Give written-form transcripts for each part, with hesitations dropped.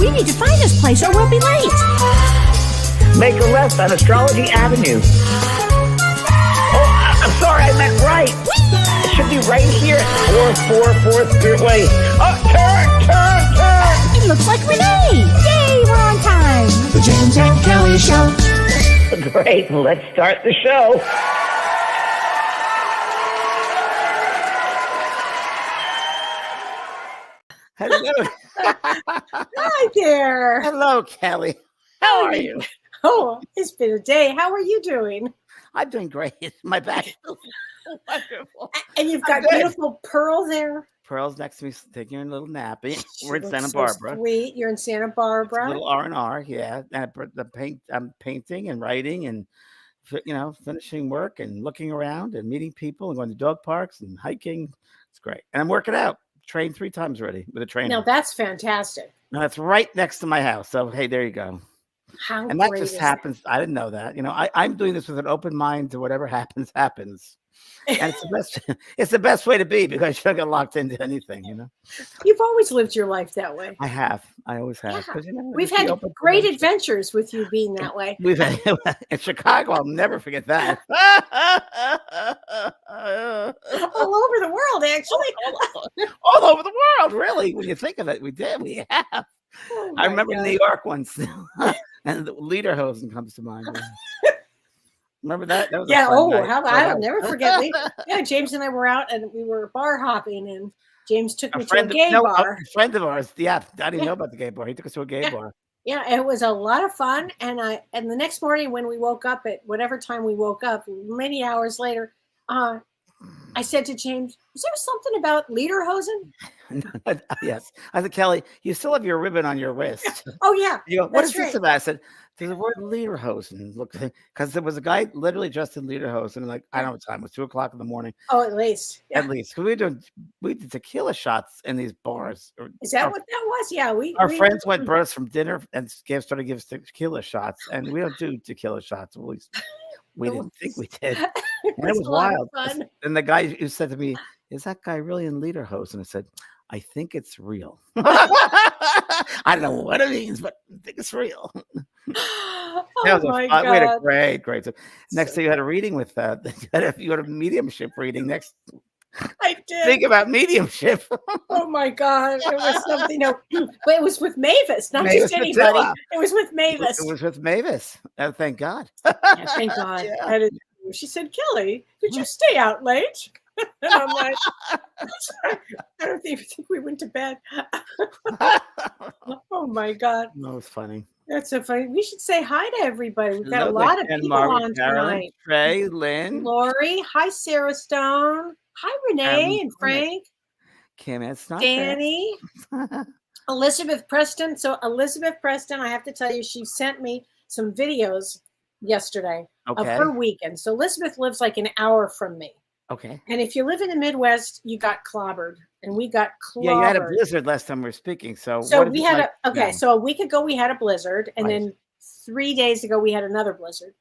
You need to find this place or we'll be late. Make a left on Astrology Avenue. Oh, I'm sorry, I meant right. It should be right here. 444 third way. Oh, turn. It looks like Renee. Yay, we're on time. The James and Kelly Show. Great, let's start the show. Hello. Hi there. Hello, Kelly. How are you? Oh, it's been a day. How are you doing? I'm doing great. My back is wonderful. And you've got beautiful Pearl there. Pearl's next to me, taking a little nappy. We're in She Santa looks Barbara. So sweet. You're in Santa Barbara. A little R&R, yeah. And I'm painting and writing and finishing work and looking around and meeting people and going to dog parks and hiking. It's great. And I'm working out. Trained 3 times already with a trainer. Now that's fantastic. Now that's right next to my house. So hey, there you go. How and that great just is happens. I didn't know that. I'm doing this with an open mind to whatever happens. And it's the best way to be because you don't get locked into anything, You've always lived your life that way. I always have. Yeah. We've had great adventures with you being that way. We've had in Chicago. I'll never forget that. All over the world, actually. All over the world, really. When you think of it, we have. Oh I remember God. New York once, and the Lederhosen comes to mind. Remember that? That was Yeah. a fun Oh, night. how about I'll never forget. Yeah, James and I were out and we were bar hopping, and James took me to a gay bar. A friend of ours. Yeah, I didn't know about the gay bar. He took us to a gay bar. Yeah, it was a lot of fun. And the next morning when we woke up at whatever time we woke up, many hours later, I said to James, "Is there something about lederhosen?" Yes. I said, Kelly, you still have your ribbon on your wrist. Oh yeah. You go, what is this about? I said, there's the word lederhosen. Look, because there was a guy literally dressed in lederhosen. And I don't know what time. It was 2:00 in the morning. Oh, at least. Yeah. At least. Because we did tequila shots in these bars. Is that what that was? Yeah. Our friends brought us from dinner and started to give us tequila shots. And we don't do tequila shots. At least we didn't think we did. And it was wild. And the guy who said to me, is that guy really in lederhosen? I said, I think it's real. I don't know what it means, but I think it's real. Oh my God. We had a great time. Next thing you had a reading with you had a mediumship reading next. I did. Think about mediumship. Oh my God. It was something. But it was with Mavis, not just anybody. It was with Mavis. It was with Mavis. Oh, thank God. Yeah, thank God. Yeah. She said, Kelly, did you stay out late? And I'm like, I don't even think we went to bed. Oh my God. No, it's funny. That's so funny. We should say hi to everybody. We've got a lot of people on tonight. Trey, Lynn. Lori. Hi, Sarah Stone. Hi, Renee and Frank. Kim, it's not Danny. Elizabeth Preston. So Elizabeth Preston, I have to tell you, she sent me some videos yesterday of her weekend. So Elizabeth lives like an hour from me. Okay. And if you live in the Midwest, you got clobbered, and we got clobbered. Yeah, you had a blizzard last time we were speaking. So we had so a week ago we had a blizzard, and then 3 days ago we had another blizzard.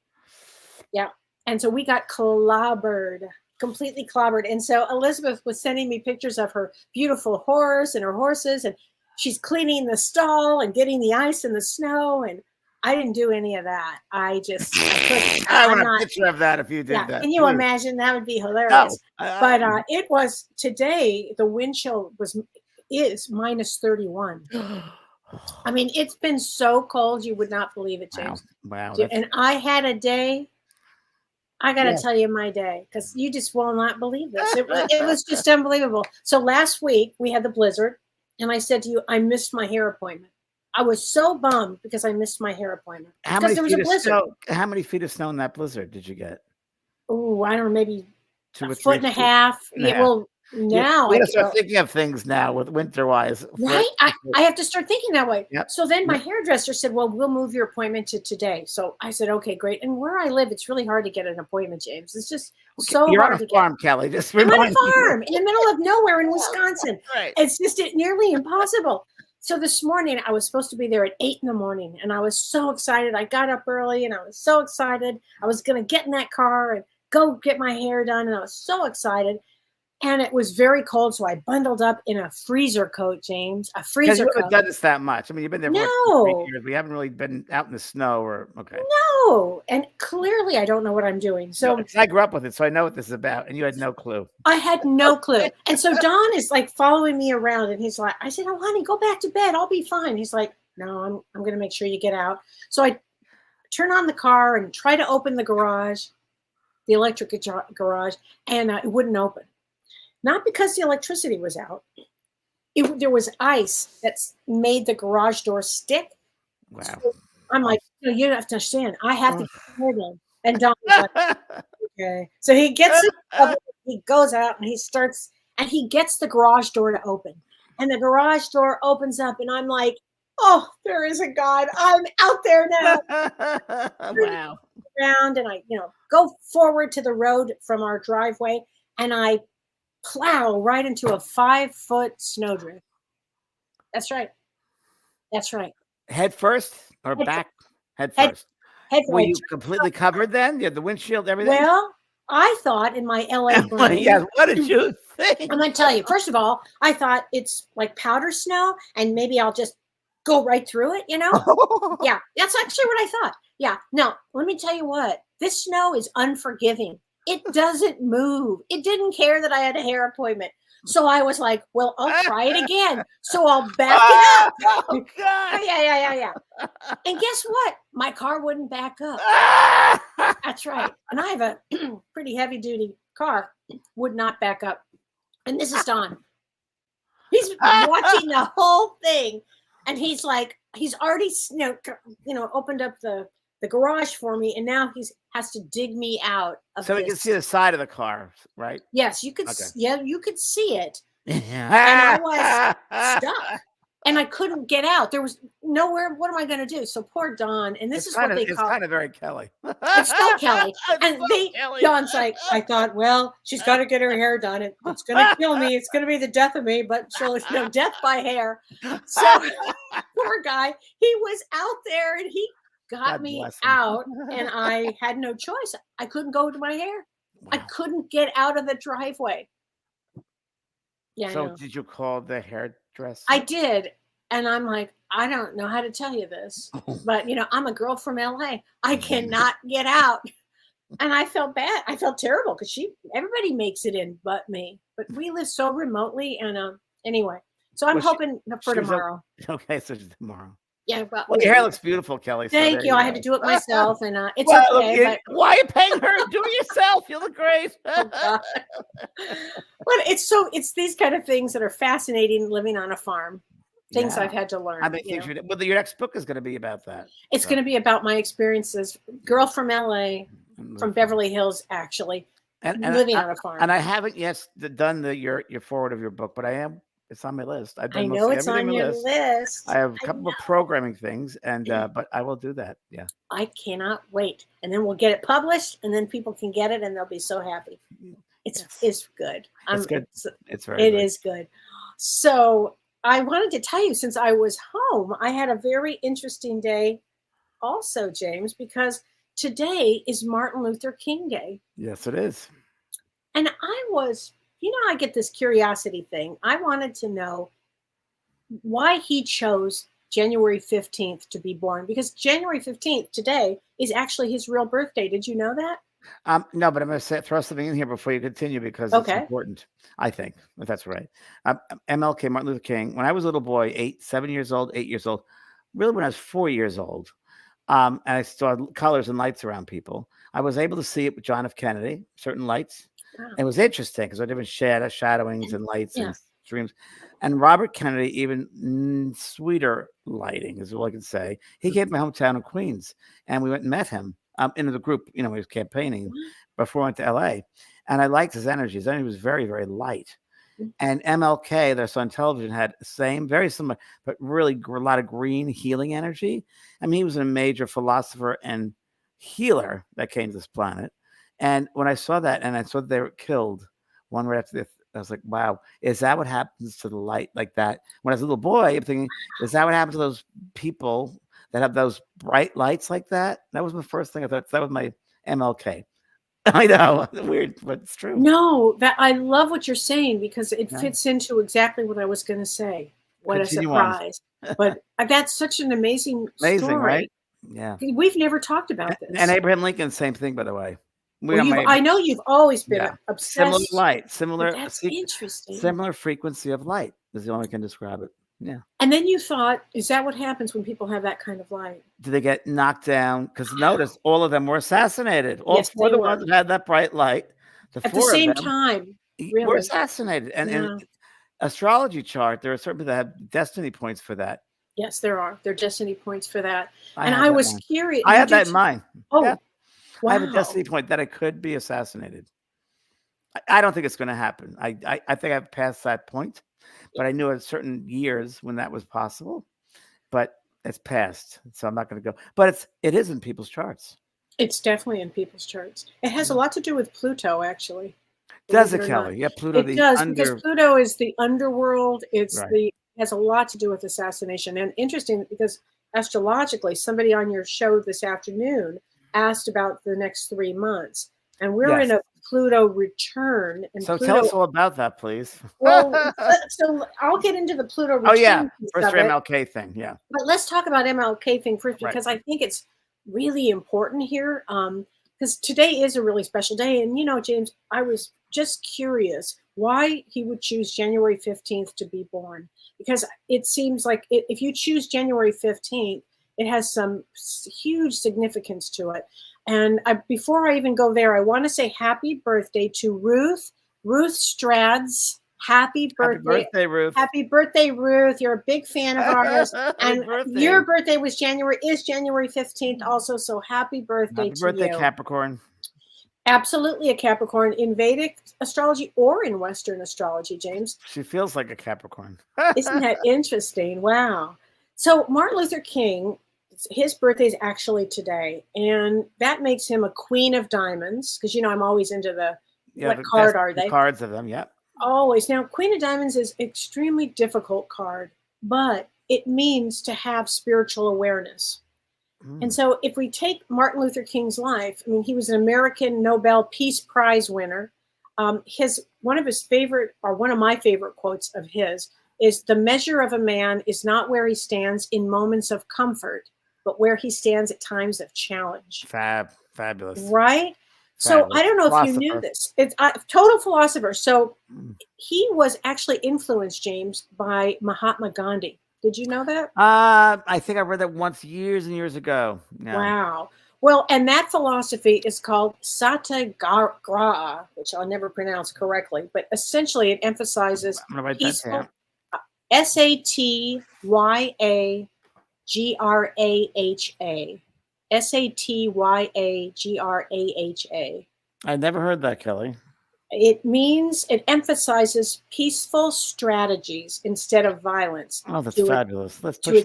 Yeah. And so we got clobbered, completely clobbered. And so Elizabeth was sending me pictures of her beautiful horse and her horses, and she's cleaning the stall and getting the ice and the snow, and I didn't do any of that. I want a picture of that if you did that. Can you imagine? That would be hilarious. No, but it was today. The wind chill is minus 31. I mean, it's been so cold you would not believe it, James. Wow. And I had a day. I got to tell you my day because you just will not believe this. It was just unbelievable. So last week we had the blizzard, and I said to you, I missed my hair appointment. I was so bummed because I missed my hair appointment. How many feet of snow in that blizzard did you get? Oh, I don't know, maybe 2 or 3 foot and a half. Yeah, well, now I start thinking of things now with winter-wise. Right, I have to start thinking that way. Yep. So then my hairdresser said, "Well, we'll move your appointment to today." So I said, "Okay, great." And where I live, it's really hard to get an appointment, James. It's just so You're hard on a to farm, Kelly. Just I'm on a farm in the middle of nowhere in Wisconsin. Right. It's just nearly impossible. So this morning I was supposed to be there at 8 a.m, and I was so excited. I got up early and I was so excited. I was going to get in that car and go get my hair done. And I was so excited. And it was very cold, so I bundled up in a freezer coat, James. A freezer You coat. haven't done this that much. I mean, you've been there for like 3 years. We haven't really been out in the snow or okay. No, and clearly I don't know what I'm doing. So I grew up with it, so I know what this is about, and you had no clue. I had no clue. And so Don is like following me around, and he's like, I said, "Oh, honey, go back to bed. I'll be fine." He's like, "No, I'm going to make sure you get out." So I turn on the car and try to open the garage, the electric garage, and it wouldn't open. Not because the electricity was out. There was ice that made the garage door stick. Wow. So I'm like, you have to understand. I have to hold him. And Don was like, okay. So he gets it, he goes out and he gets the garage door to open. And the garage door opens up and I'm like, oh, there is a God. I'm out there now. Wow. Around and I, go forward to the road from our driveway and I plow right into a 5-foot snowdrift. That's right. That's right. Head first or back? Head first. Were you completely covered then? You had the windshield, everything? Well, I thought in my LA brain. Yeah, what did you think? I'm going to tell you. First of all, I thought it's like powder snow and maybe I'll just go right through it, Yeah, that's actually what I thought. Yeah. No, let me tell you what. This snow is unforgiving. It doesn't move. It didn't care that I had a hair appointment. So I was like, well, I'll try it again. So I'll back it up. Oh, God. Yeah. And guess what? My car wouldn't back up. That's right. And I have a pretty heavy duty car. Would not back up. And this is Don. He's watching the whole thing. And he's like, he's already, opened up the garage for me, and now he has to dig me out of so we can see the side of the car, right? Yes, you could. Okay. Yeah, you could see it. And I was stuck, and I couldn't get out. There was nowhere. What am I going to do? So poor Don, and this is what they call. It's kind of very Kelly. It's so Kelly, and Don's like, I thought, well, she's got to get her hair done. It's going to kill me. It's going to be the death of me, but she'll, death by hair. So poor guy, he was out there, and he got me out and I had no choice. I couldn't go to my hair. Wow. I couldn't get out of the driveway. Yeah. So did you call the hairdresser? I did. And I'm like, I don't know how to tell you this, but I'm a girl from LA. I cannot get out. And I felt bad. I felt terrible because everybody makes it in but me. But we live so remotely. And anyway, so I'm hoping for tomorrow. Okay, so tomorrow. Yeah, but your hair looks beautiful, Kelly. Thank you. I had to do it myself, and it's okay. Why are you paying her? Do it yourself. You look great. But it's these kind of things that are fascinating living on a farm. Things I've had to learn. I mean, your next book is going to be about that. It's going to be about my experiences. Girl from LA, from Beverly Hills, actually, and living on a farm. And I haven't yet done your forward of your book, but I am. It's on my list. I know it's on your list. I have a couple of programming things, and but I will do that. Yeah, I cannot wait. And then we'll get it published, and then people can get it, and they'll be so happy. It's good. It's good. It is good. So I wanted to tell you, since I was home, I had a very interesting day, also, James, because today is Martin Luther King Day. Yes, it is. And I was. I get this curiosity thing. I wanted to know why he chose January 15th to be born, because January 15th today is actually his real birthday. Did you know that? No, but I'm going to throw something in here before you continue because it's important, I think, if that's right. MLK, Martin Luther King, when I was a little boy, 7 years old, 8 years old, really when I was 4 years old, and I saw colors and lights around people, I was able to see it with John F. Kennedy, certain lights. Wow. It was interesting because there were different shadowings and lights and streams. And Robert Kennedy, even sweeter lighting is all I can say. He came to my hometown of Queens, and we went and met him in the group. He was campaigning before I went to LA. And I liked his energy. His energy was very, very light. And MLK, that I saw on television, had the same, very similar, but really a lot of green healing energy. I mean, he was a major philosopher and healer that came to this planet. And when I saw that, and I saw that they were killed one right after the other, I was like, wow, is that what happens to the light like that? When I was a little boy, I'm thinking, is that what happens to those people that have those bright lights like that? That was the first thing I thought. That was my MLK. I know, weird, but it's true. No, that I love what you're saying because it fits into exactly what I was going to say. What Continue a on. surprise! But that's such an amazing story. Right? Yeah. We've never talked about this. And Abraham Lincoln, same thing, by the way. I know you've always been obsessed. Similar light, That's interesting. similar frequency of light is the only way I can describe it. Yeah. And then you thought, is that what happens when people have that kind of light? Do they get knocked down? Because notice all of them were assassinated. All Yes, four of they the were. ones that had that bright light. At the same time, were really. assassinated. And astrology chart, there are certain people that have destiny points for that. Yes, there are. There are destiny points for that. I was curious. I have that in mind. Oh, yeah. wow. I have a destiny point that I could be assassinated. I don't think it's going to happen. I think I've passed that point, but I knew at certain years when that was possible. But it's passed, so I'm not going to go. But it is in people's charts. It's definitely in people's charts. It has a lot to do with Pluto, actually. Does it, Kelly? Yeah, Pluto. It does because Pluto is the underworld. It has a lot to do with assassination. And interesting because astrologically, somebody on your show this afternoon asked about the next 3 months, and we're in a Pluto return. And so Pluto, tell us all about that, please. Well, so I'll get into the Pluto return. Oh yeah, first your MLK thing. Yeah, but let's talk about MLK thing first because I think it's really important here. Because today is a really special day, and James, I was just curious why he would choose January 15th to be born, because it seems like if you choose January 15th, it has some huge significance to it. And before I even go there, I want to say happy birthday to Ruth Strads. Happy birthday, Ruth. Happy birthday, Ruth. You're a big fan of ours. And your birthday is January 15th also. So happy birthday to you. Capricorn. Absolutely a Capricorn in Vedic astrology or in Western astrology, James. She feels like a Capricorn. Isn't that interesting? Wow. So Martin Luther King, his birthday is actually today. And that makes him a queen of diamonds. Because, I'm always into what card are they? Cards of them, yep. Always. Now, Queen of Diamonds is an extremely difficult card, but it means to have spiritual awareness. And so if we take Martin Luther King's life, he was an American Nobel Peace Prize winner. One of my favorite quotes of his is, "The measure of a man is not where he stands in moments of comfort, but where he stands at times of challenge." Fabulous. Right? So I don't know if you knew this. It's a total philosopher. So he was actually influenced, James, by Mahatma Gandhi. Did you know that? I think I read that once years and years ago. Yeah. Wow. Well, and that philosophy is called Satyagraha, which I'll never pronounce correctly, but essentially it emphasizes peaceful. Satyagraha. Satyagraha. I never heard that, Kelly. It emphasizes peaceful strategies instead of violence. Oh, that's fabulous. Let's push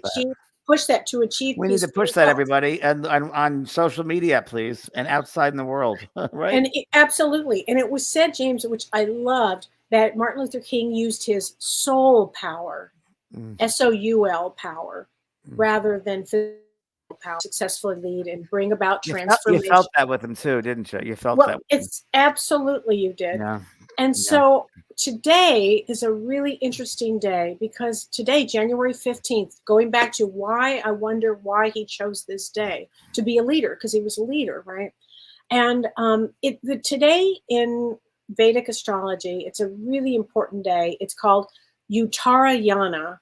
that. To achieve. We need to push that, everybody, and on social media, please, and outside in the world, right? And absolutely. And it was said, James, which I loved, that Martin Luther King used his soul power, SOUL power, rather than physical power, successfully lead and bring about transformation. You felt that with him too, didn't you? You felt that. It's absolutely you did. Yeah. And so today is a really interesting day because today, January 15th, going back to why I wonder why he chose this day to be a leader, because he was a leader, right? And today in Vedic astrology, it's a really important day. It's called Uttarayana,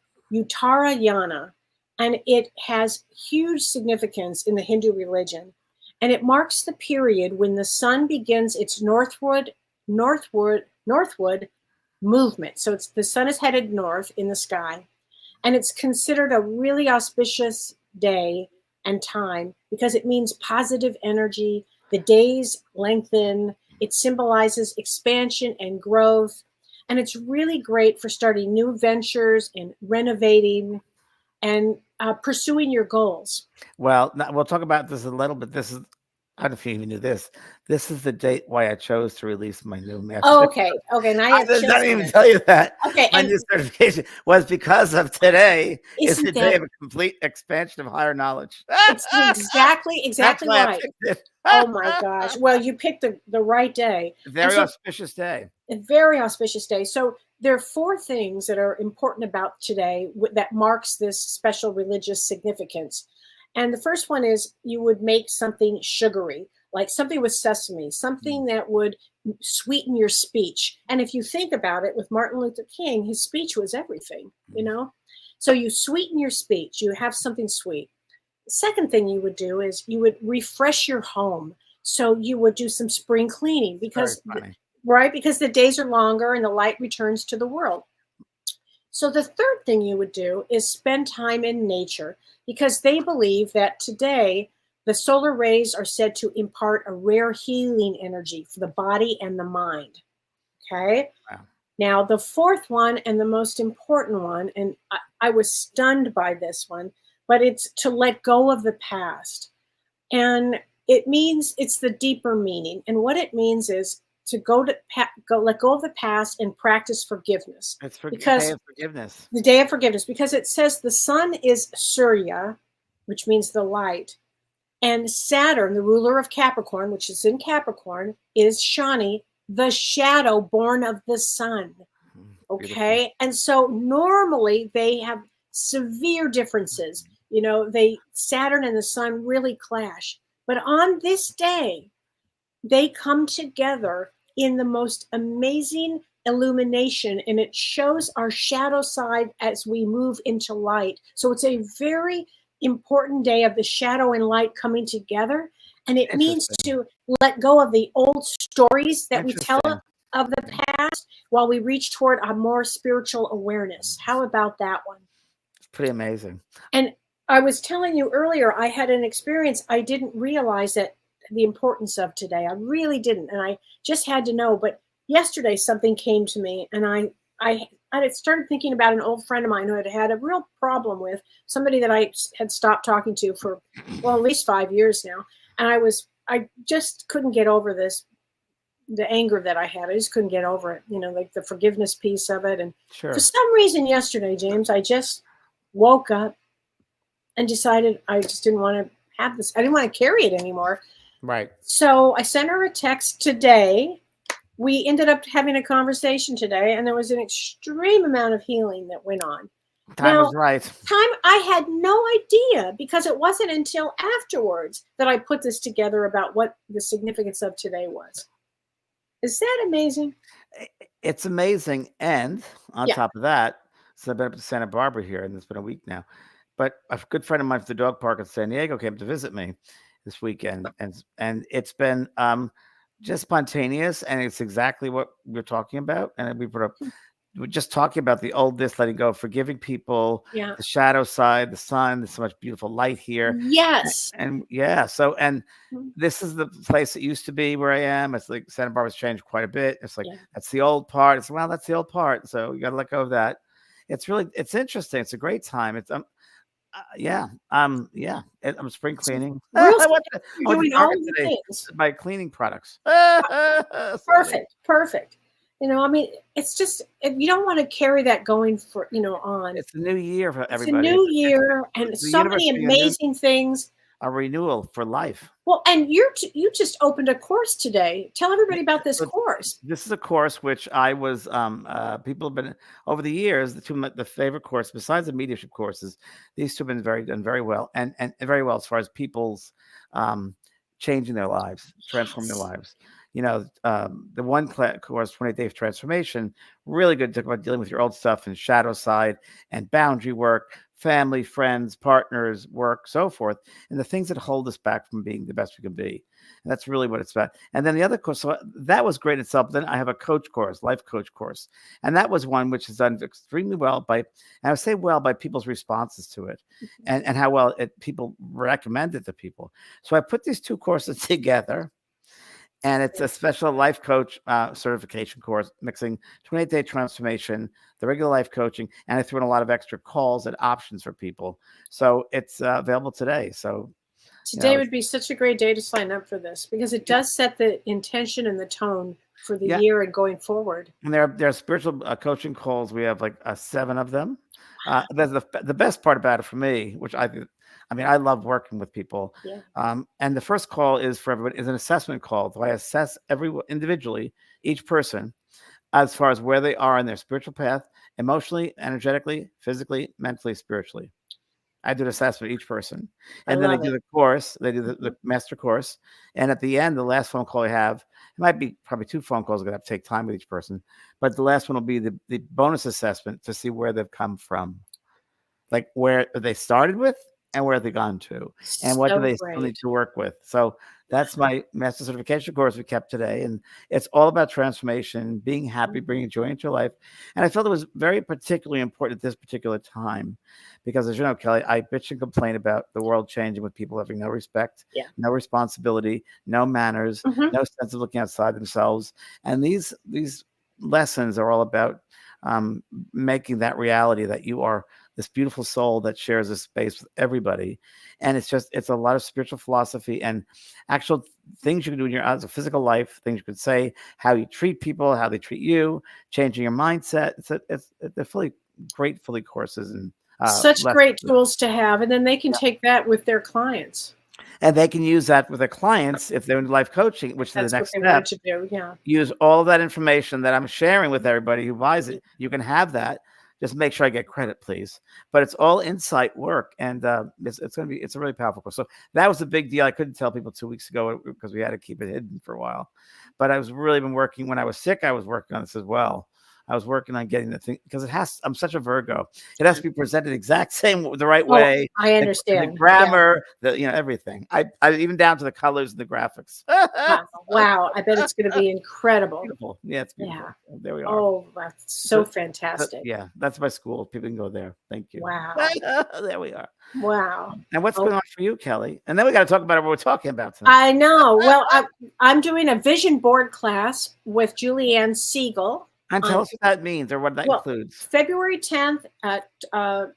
and it has huge significance in the Hindu religion. And it marks the period when the sun begins its northward movement. So the sun is headed north in the sky, and it's considered a really auspicious day and time because it means positive energy. The days lengthen. It symbolizes expansion and growth, and it's really great for starting new ventures and renovating and pursuing your goals. Well, we'll talk about this a little bit. This is I don't know if you even knew this. This is the date why I chose to release my new master. Oh, okay. Now I I have didn't chills even again. tell you that. Okay, My and new certification was because of today. It's the isn't day that of a complete expansion of higher knowledge. it's exactly That's why I right. picked it. Oh my gosh. Well, you picked the right day. And Very so auspicious day. a very auspicious day. So there are four things that are important about today that marks this special religious significance. And the first one is you would make something sugary, like something with sesame, something that would sweeten your speech. And if you think about it, with Martin Luther King, his speech was everything, you know? So you sweeten your speech, you have something sweet. The second thing you would do is you would refresh your home. So you would do some spring cleaning Very because funny. right, because the days are longer and the light returns to the world. So the third thing you would do is spend time in nature because they believe that today the solar rays are said to impart a rare healing energy for the body and the mind. Okay. Wow. Now, the fourth one and the most important one, and I was stunned by this one, but it's to let go of the past. And it means it's the deeper meaning. And what it means is to let go of the past and practice forgiveness. It's for day Because of forgiveness. the day of forgiveness, because it says the sun is Surya, which means the light, and Saturn, the ruler of Capricorn, which is in Capricorn, is Shani, the shadow born of the sun. Okay. Beautiful. And so normally they have severe differences. You know, Saturn and the sun really clash. But on this day, they come together in the most amazing illumination, and it shows our shadow side as we move into light. So it's a very important day of the shadow and light coming together. And it means Interesting. to let go of the old stories that we tell Interesting. of the past while we reach toward a more spiritual awareness. How about that one? It's pretty amazing. And I was telling you earlier, I had an experience I didn't realize that the importance of today. I really didn't. And I just had to know. But yesterday something came to me and I started thinking about an old friend of mine who had a real problem with somebody that I had stopped talking to for, well, at least 5 years now. And I just couldn't get over the anger that I had. I just couldn't get over it, you know, like the forgiveness piece of it. And Sure. for some reason yesterday, James, I just woke up and decided I just didn't want to have this. I didn't want to carry it anymore. Right. So I sent her a text today. We ended up having a conversation today, and there was an extreme amount of healing that went on. Time was right. I had no idea because it wasn't until afterwards that I put this together about what the significance of today was. Is that amazing? It's amazing. And on top of that, so I've been up to Santa Barbara here, and it's been a week now. But a good friend of mine from the dog park in San Diego came to visit me this weekend, and it's been just spontaneous, and it's exactly what we're talking about. And we're just talking about the oldness, letting go, forgiving people, the shadow side, the sun. There's so much beautiful light here. Yes. And this is the place it used to be where I am. It's like Santa Barbara's changed quite a bit. It's like that's the old part. It's that's the old part. So you got to let go of that. It's interesting. It's a great time. It's I'm spring cleaning. I went to Target today to buy cleaning products. Perfect. You know, I mean, it's just you don't want to carry that going for on. It's a new year for everybody. It's a new year, and so many amazing things. A renewal for life. Well, and you just opened a course today. Tell everybody about this course. This is a course which I was people have been over the years the favorite course besides the mediumship courses. These two have been done very well and very well as far as people's changing their lives, transforming their lives. You know, the one course, 28 Days Transformation, really good to talk about dealing with your old stuff and shadow side and boundary work, family, friends, partners, work, so forth, and the things that hold us back from being the best we can be. And that's really what it's about. And then the other course, so that was great itself. Then I have a coach course, life coach course. And that was one which is done extremely well by people's responses to it and how well people recommend it to people. So I put these two courses together. And it's a special life coach certification course, mixing 28-day transformation, the regular life coaching, and I threw in a lot of extra calls and options for people. So it's available today. So Today would be such a great day to sign up for this because it does set the intention and the tone for the year and going forward. And there are spiritual coaching calls. We have like 7 of them. The best part about it for me, which I love working with people. Yeah. And the first call is for everybody, is an assessment call. So I assess everyone individually, each person, as far as where they are in their spiritual path, emotionally, energetically, physically, mentally, spiritually. I do an assessment of each person. And then they do the course. They do the master course. And at the end, the last phone call I have, it might be probably 2 phone calls. I'm going to have to take time with each person. But the last one will be the bonus assessment to see where they've come from. Like where they started with and where they've gone to. And what do they still need to work with. So that's my master certification course we kept today. And it's all about transformation, being happy, bringing joy into your life. And I felt it was very particularly important at this particular time because, as you know, Kelly, I bitch and complain about the world changing with people having no respect, no responsibility, no manners, no sense of looking outside themselves. And these lessons are all about making that reality that you are this beautiful soul that shares a space with everybody. And it's a lot of spiritual philosophy and actual things you can do in your physical life, things you could say, how you treat people, how they treat you, changing your mindset. They're fully courses and such great tools to have. And then they can take that with their clients. And they can use that with their clients if they're in life coaching, which is the next step. Want to do, use all of that information that I'm sharing with everybody who buys it. You can have that. Just make sure I get credit, please. But it's all insight work, and it's a really powerful course. So that was a big deal. I couldn't tell people 2 weeks ago because we had to keep it hidden for a while. But I was really been working when I was sick. I was working on this as well. I was working on getting the thing because I'm such a Virgo. It has to be presented exact same the right way. I understand the grammar, everything. I even down to the colors and the graphics. Wow. I bet it's going to be incredible. Beautiful. Yeah, it's beautiful. Yeah. There we are. Oh, that's so fantastic. That's my school. People can go there. Thank you. Wow. There we are. Wow. And what's going on for you, Kelly? And then we got to talk about what we're talking about tonight. I know. Well, I'm doing a vision board class with Julianne Siegel. And tell us what that means or what that includes. February 10th at, I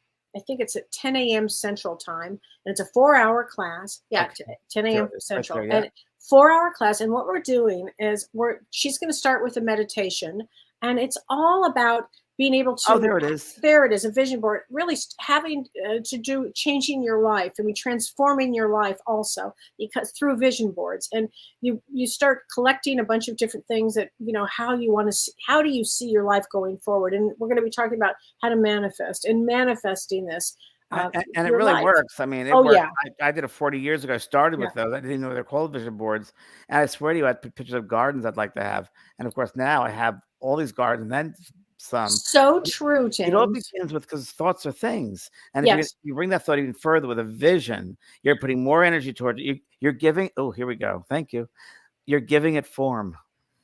think it's at 10 a.m. Central Time. And it's a 4-hour class. Yeah, okay. 10 a.m. Central. Right there, and 4-hour class. And what we're doing is she's going to start with a meditation. And it's all about being able to. Oh, there it is. There it is, a vision board. Really having to do changing your life. I mean, transforming your life also because through vision boards. And you start collecting a bunch of different things that, how you want to see, how do you see your life going forward? And we're going to be talking about how to manifest and manifesting this. And it really works. I mean, it works. Yeah. I did it 40 years ago. I started with those. I didn't know they're called vision boards. And I swear to you, I put pictures of gardens I'd like to have. And of course, now I have all these gardens and then some. So true, James. It all begins with because thoughts are things. And if you bring that thought even further with a vision, you're putting more energy towards it. You're giving. Oh, here we go. Thank you. You're giving it form.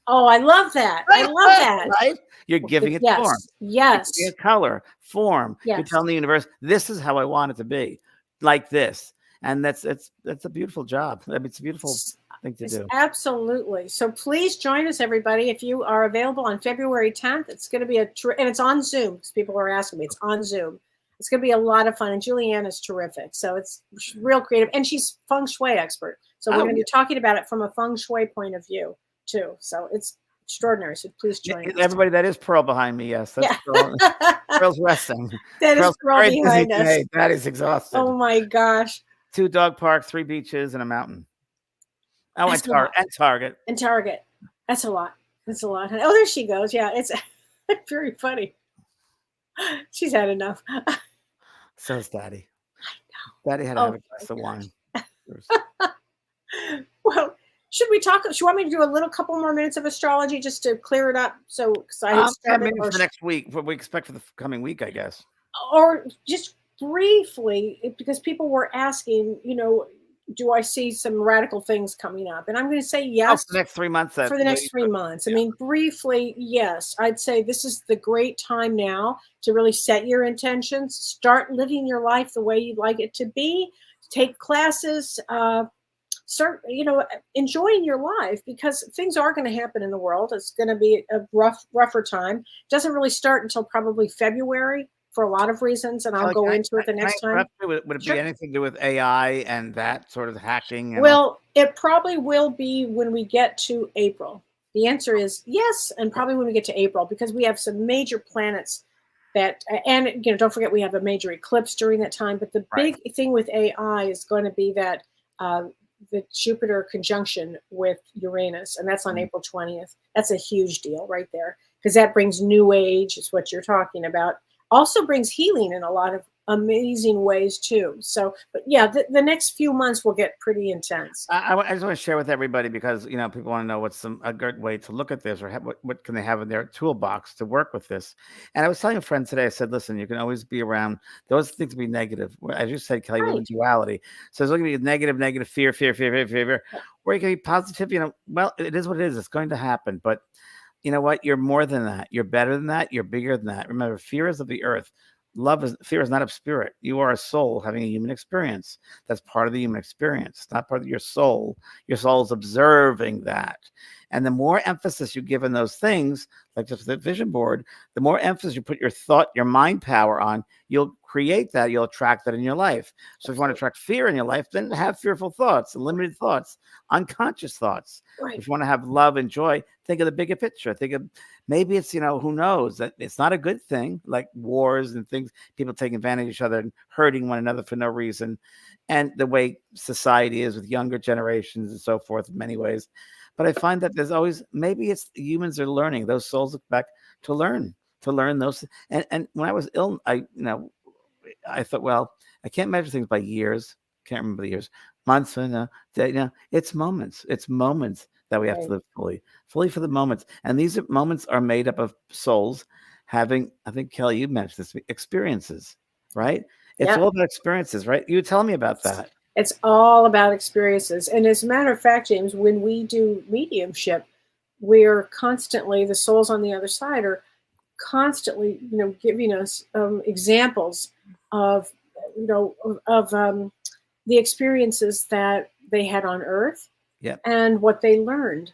Oh, I love that. I love that. Right? You're giving it form. Yes. You're giving it color, form. Yes. You're telling the universe, this is how I want it to be, like this. And that's a beautiful job. I mean, it's a beautiful thing to do. Absolutely. So please join us, everybody. If you are available on February 10th, it's going to be and it's on Zoom because people are asking me. It's on Zoom. It's going to be a lot of fun. And Julianne is terrific. So it's real creative. And she's feng shui expert. So we're going to be talking about it from a feng shui point of view too. So it's extraordinary. So please join us. Everybody, that is Pearl behind me. Yes. That's Pearl. Pearl's resting. That is Pearl behind us. Today. That is exhausted. Oh my gosh. 2 dog parks, 3 beaches, and a mountain. Oh, and Target. And Target. That's a lot. That's a lot. Oh, there she goes. Yeah, it's very funny. She's had enough. So is Daddy. I know. Daddy had to have a glass of wine. Well, should we talk? Should you want me to do a little couple more minutes of astrology just to clear it up? So, because I started, maybe for next week. What we expect for the coming week, I guess. Or just briefly, because people were asking, do I see some radical things coming up? And I'm going to say yes. For the next 3 months. For the next 3 months. I mean, briefly, yes. I'd say this is the great time now to really set your intentions. Start living your life the way you'd like it to be. Take classes. Start, enjoying your life because things are going to happen in the world. It's going to be a rougher time. It doesn't really start until probably February for a lot of reasons, and I'll Kelly, go into it the can I next time. interrupt you? Would it Sure. be anything to do with AI and that sort of hacking? And Well, it probably will be when we get to April. The answer is yes, and probably when we get to April, because we have some major planets that, and don't forget we have a major eclipse during that time. But the Right. big thing with AI is going to be that the Jupiter conjunction with Uranus, and that's on April 20th. That's a huge deal right there, because that brings new age, is what you're talking about. Also brings healing in a lot of amazing ways too. So, but yeah, the next few months will get pretty intense. I just want to share with everybody because people want to know what's a good way to look at this, or what can they have in their toolbox to work with this. And I was telling a friend today, I said, listen, you can always be around those things to be negative. As you said, Kelly, we live in duality. So it's going to be negative, fear, or you can be positive. Well, it is what it is. It's going to happen. But you know what? You're more than that. You're better than that. You're bigger than that. Remember, fear is of the earth. Fear is not of spirit. You are a soul having a human experience. That's part of the human experience. It's not part of your soul. Your soul is observing that. And the more emphasis you give in those things, like just the vision board, the more emphasis you put your thought, your mind power on, you'll create that. You'll attract that in your life. So if you want to attract fear in your life, then have fearful thoughts, limited thoughts, unconscious thoughts. Right. If you want to have love and joy, think of the bigger picture. Think of maybe it's, who knows, that it's not a good thing, like wars and things, people taking advantage of each other and hurting one another for no reason. And the way society is with younger generations and so forth in many ways. But I find that there's always, maybe it's humans are learning, those souls look back to learn those. And when I was ill, I thought, well, I can't measure things by years. Can't remember the years, months, it's moments. It's moments that we have to live fully for the moments. And these moments are made up of souls having, I think, Kelly, you mentioned this, experiences, right? It's all about experiences, right? You were telling me about that. It's all about experiences. And as a matter of fact, James, when we do mediumship, we're constantly, the souls on the other side are constantly, giving us examples of, the experiences that they had on Earth and what they learned.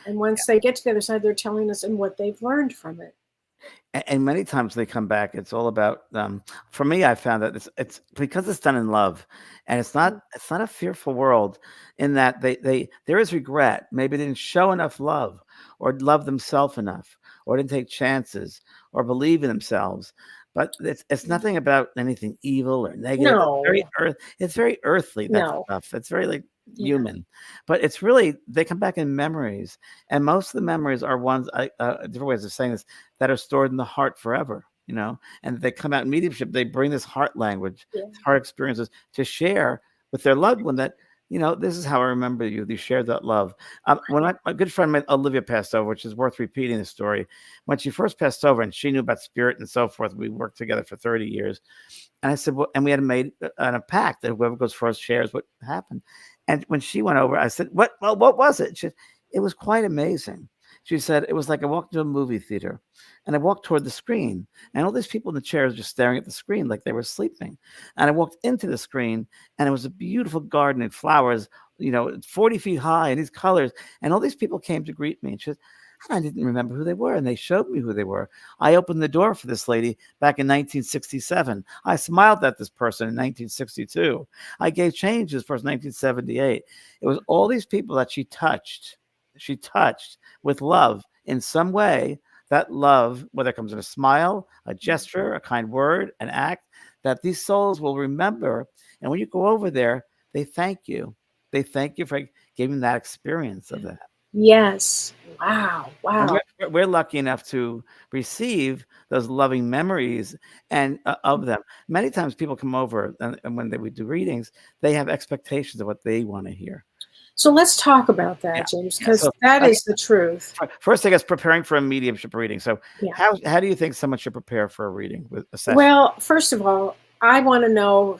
And once they get to the other side, they're telling us and what they've learned from it. And many times they come back, it's all about, for me, I found that it's because it's done in love, and it's not a fearful world, in that there is regret. Maybe they didn't show enough love, or love themselves enough, or didn't take chances, or believe in themselves. But it's nothing about anything evil or negative. No. It's very earthly, that stuff. It's very human, but it's really, they come back in memories, and most of the memories are ones, different ways of saying this, that are stored in the heart forever, and they come out in mediumship. They bring this heart language, heart experiences to share with their loved one, that this is how I remember you. You shared that love. When my good friend Olivia passed over, which is worth repeating the story, when she first passed over and she knew about spirit and so forth, we worked together for 30 years. And I said, well, and we had made a pact that whoever goes first shares what happened. And when she went over, I said, what was it? She said, it was quite amazing. She said, it was like I walked into a movie theater, and I walked toward the screen, and all these people in the chairs just staring at the screen like they were sleeping. And I walked into the screen, and it was a beautiful garden and flowers, 40 feet high, and these colors. And all these people came to greet me. And she said, I didn't remember who they were, and they showed me who they were. I opened the door for this lady back in 1967. I smiled at this person in 1962. I gave change to this person in 1978. It was all these people that she touched with love in some way. That love, whether it comes in a smile, a gesture, a kind word, an act, that these souls will remember. And when you go over there, they thank you. They thank you for giving that experience of that. Yes. Wow. And we're lucky enough to receive those loving memories and of them. Many times people come over, and when we do readings, they have expectations of what they want to hear. So let's talk about that, James, because that is the truth. First, I guess, preparing for a mediumship reading. So how do you think someone should prepare for a reading with a session? Well, first of all, I want to know,